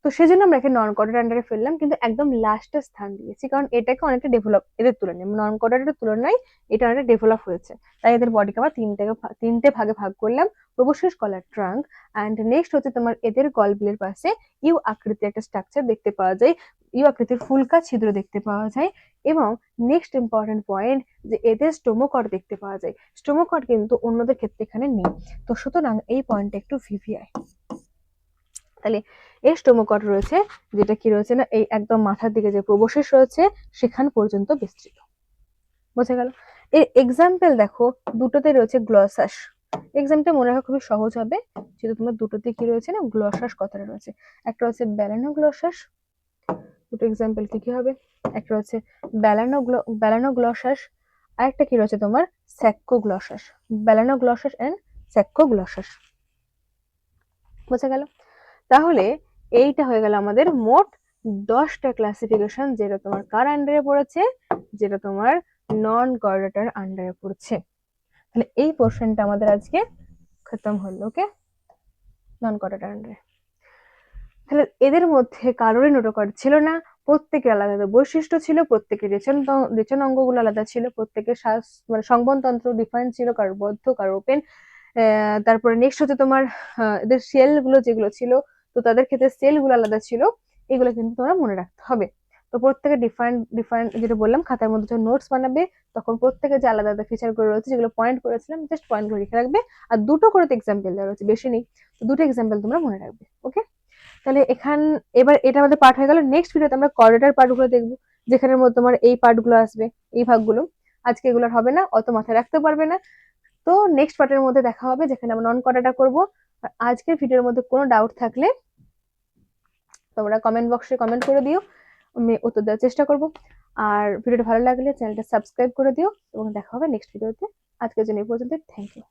তো সেজন্য আমরা এখানে নন কর্ডের আন্ডারে ফেললাম, কিন্তু একদম লাস্টে স্থান দিয়েছি, কারণ এটাকে অনেকটা ডেভেলপ, এদের তুলনায় নন কর্ডের তুলনায় এটা অনেকটা ডেভেলপ হয়েছে, তাই এদের বডিকে আমরা তিনটে ভাগে ভাগ করলাম, প্রবশেষ, কলার, ট্রাঙ্ক। অ্যান্ড নেক্সট হচ্ছে তোমার এদের গলবিলের পাশে ইউ আকৃতির একটা স্ট্রাকচার দেখতে পাওয়া যায়, ইউ আকৃতির ফুলকা ছিদ্র দেখতে পাওয়া যায়, এবং নেক্সট ইম্পর্টেন্ট পয়েন্ট যে এদের স্টোমোকড দেখতে পাওয়া যায়। স্টোমোকড কিন্তু অন্যদের ক্ষেত্রে এখানে নেই, তো সুতরাং এই পয়েন্টটা একটু ভিভিআই। তাহলে এই স্টোমোকড রয়েছে, যেটা কি রয়েছে না, এই একদম মাথার দিকে যে প্রবশেষ রয়েছে সেখান পর্যন্ত বিস্তৃত। বোঝা গেল? এর এক্সাম্পল দেখো, দুটোতে রয়েছে গ্লসাস। এক্সামটা মনে রাখা খুবই সহজ হবে, যেহেতু তোমার দুটোতে কি রয়েছে না, গ্লসাস কথাটা রয়েছে। একটা হচ্ছে ব্যালানো গ্লসাস, দুটো এক্সাম্পল কি কি হবে? একটা হচ্ছে ব্যালানো গ্লসাস, আর একটা কি রয়েছে তোমার স্যাক্কো গ্লসাস। ব্যালানো গ্লসাস এন্ড স্যাক্কো গ্লসাস। বোঝা গেল? তাহলে এইটা হয়ে গেল আমাদের মোট 10টা ক্লাসিফিকেশন, যেটা তোমার কার আন্ডারে পড়েছে? যেটা তোমার নন কর্ডেটার আন্ডারে পড়ছে। তাহলে এই পোর্শনটা আমাদের আজকে খতম হলো। ওকে, নন কর্ডেটার আন্ডারে। তাহলে এদের মধ্যে কারোরই নোটোকর্ড ছিল না, প্রত্যেকের আলাদা আলাদা বৈশিষ্ট্য ছিল, প্রত্যেকের রেচন অঙ্গগুলো আলাদা ছিল, প্রত্যেকের মানে সংবহনতন্ত্র ডিফারেন্ট ছিল, কারোর বদ্ধ, কারোর ওপেন। তারপরে নেক্সট হচ্ছে তোমার এদের সেল গুলো যেগুলো ছিল, তো তাদের ক্ষেত্রে সেল গুলো আলাদা ছিল, এগুলো কিন্তু তোমরা মনে রাখতে হবে। তো প্রত্যেকের ডিফারেন্ট ডিফারেন্ট, যেটা বললাম খাতার মধ্যে যখন নোটস বানাবে তখন প্রত্যেকের যে আলাদা আলাদা ফিচার গুলো রয়েছে, যেগুলো পয়েন্ট করেছিলাম, জাস্ট পয়েন্ট করে লিখে রাখবে। আর দুটো করে এক্সাম্পল দেওয়া রয়েছে, বেশি নেই, তো দুটো এক্সাম্পল তোমরা মনে রাখবে। ওকে, তাহলে এবার এটা আমাদের পার্ট হয়ে গেল। নেক্সট ভিডিওতে আমরা কর্ডেটার পার্টগুলো দেখবো, যেখানের মধ্যে তোমার এই পার্টগুলো আসবে, এই ভাগগুলো। আজকে এগুলোর হবে না, অত মাথায় রাখতে পারবে না, তো নেক্সট পার্টের মধ্যে দেখা হবে, যেখানে আমরা নন কর্ডেটার করবো। আর আজকের ভিডিওর মধ্যে কোনো ডাউট থাকলে তোমরা কমেন্ট বক্সে কমেন্ট করে দিও, আমি উত্তর দেওয়ার চেষ্টা করব। আর ভিডিওটা ভালো লাগলে চ্যানেলটা সাবস্ক্রাইব করে দিও, এবং দেখা হবে নেক্সট ভিডিওতে। আজকের জন্য এই পর্যন্ত, থ্যাংক ইউ।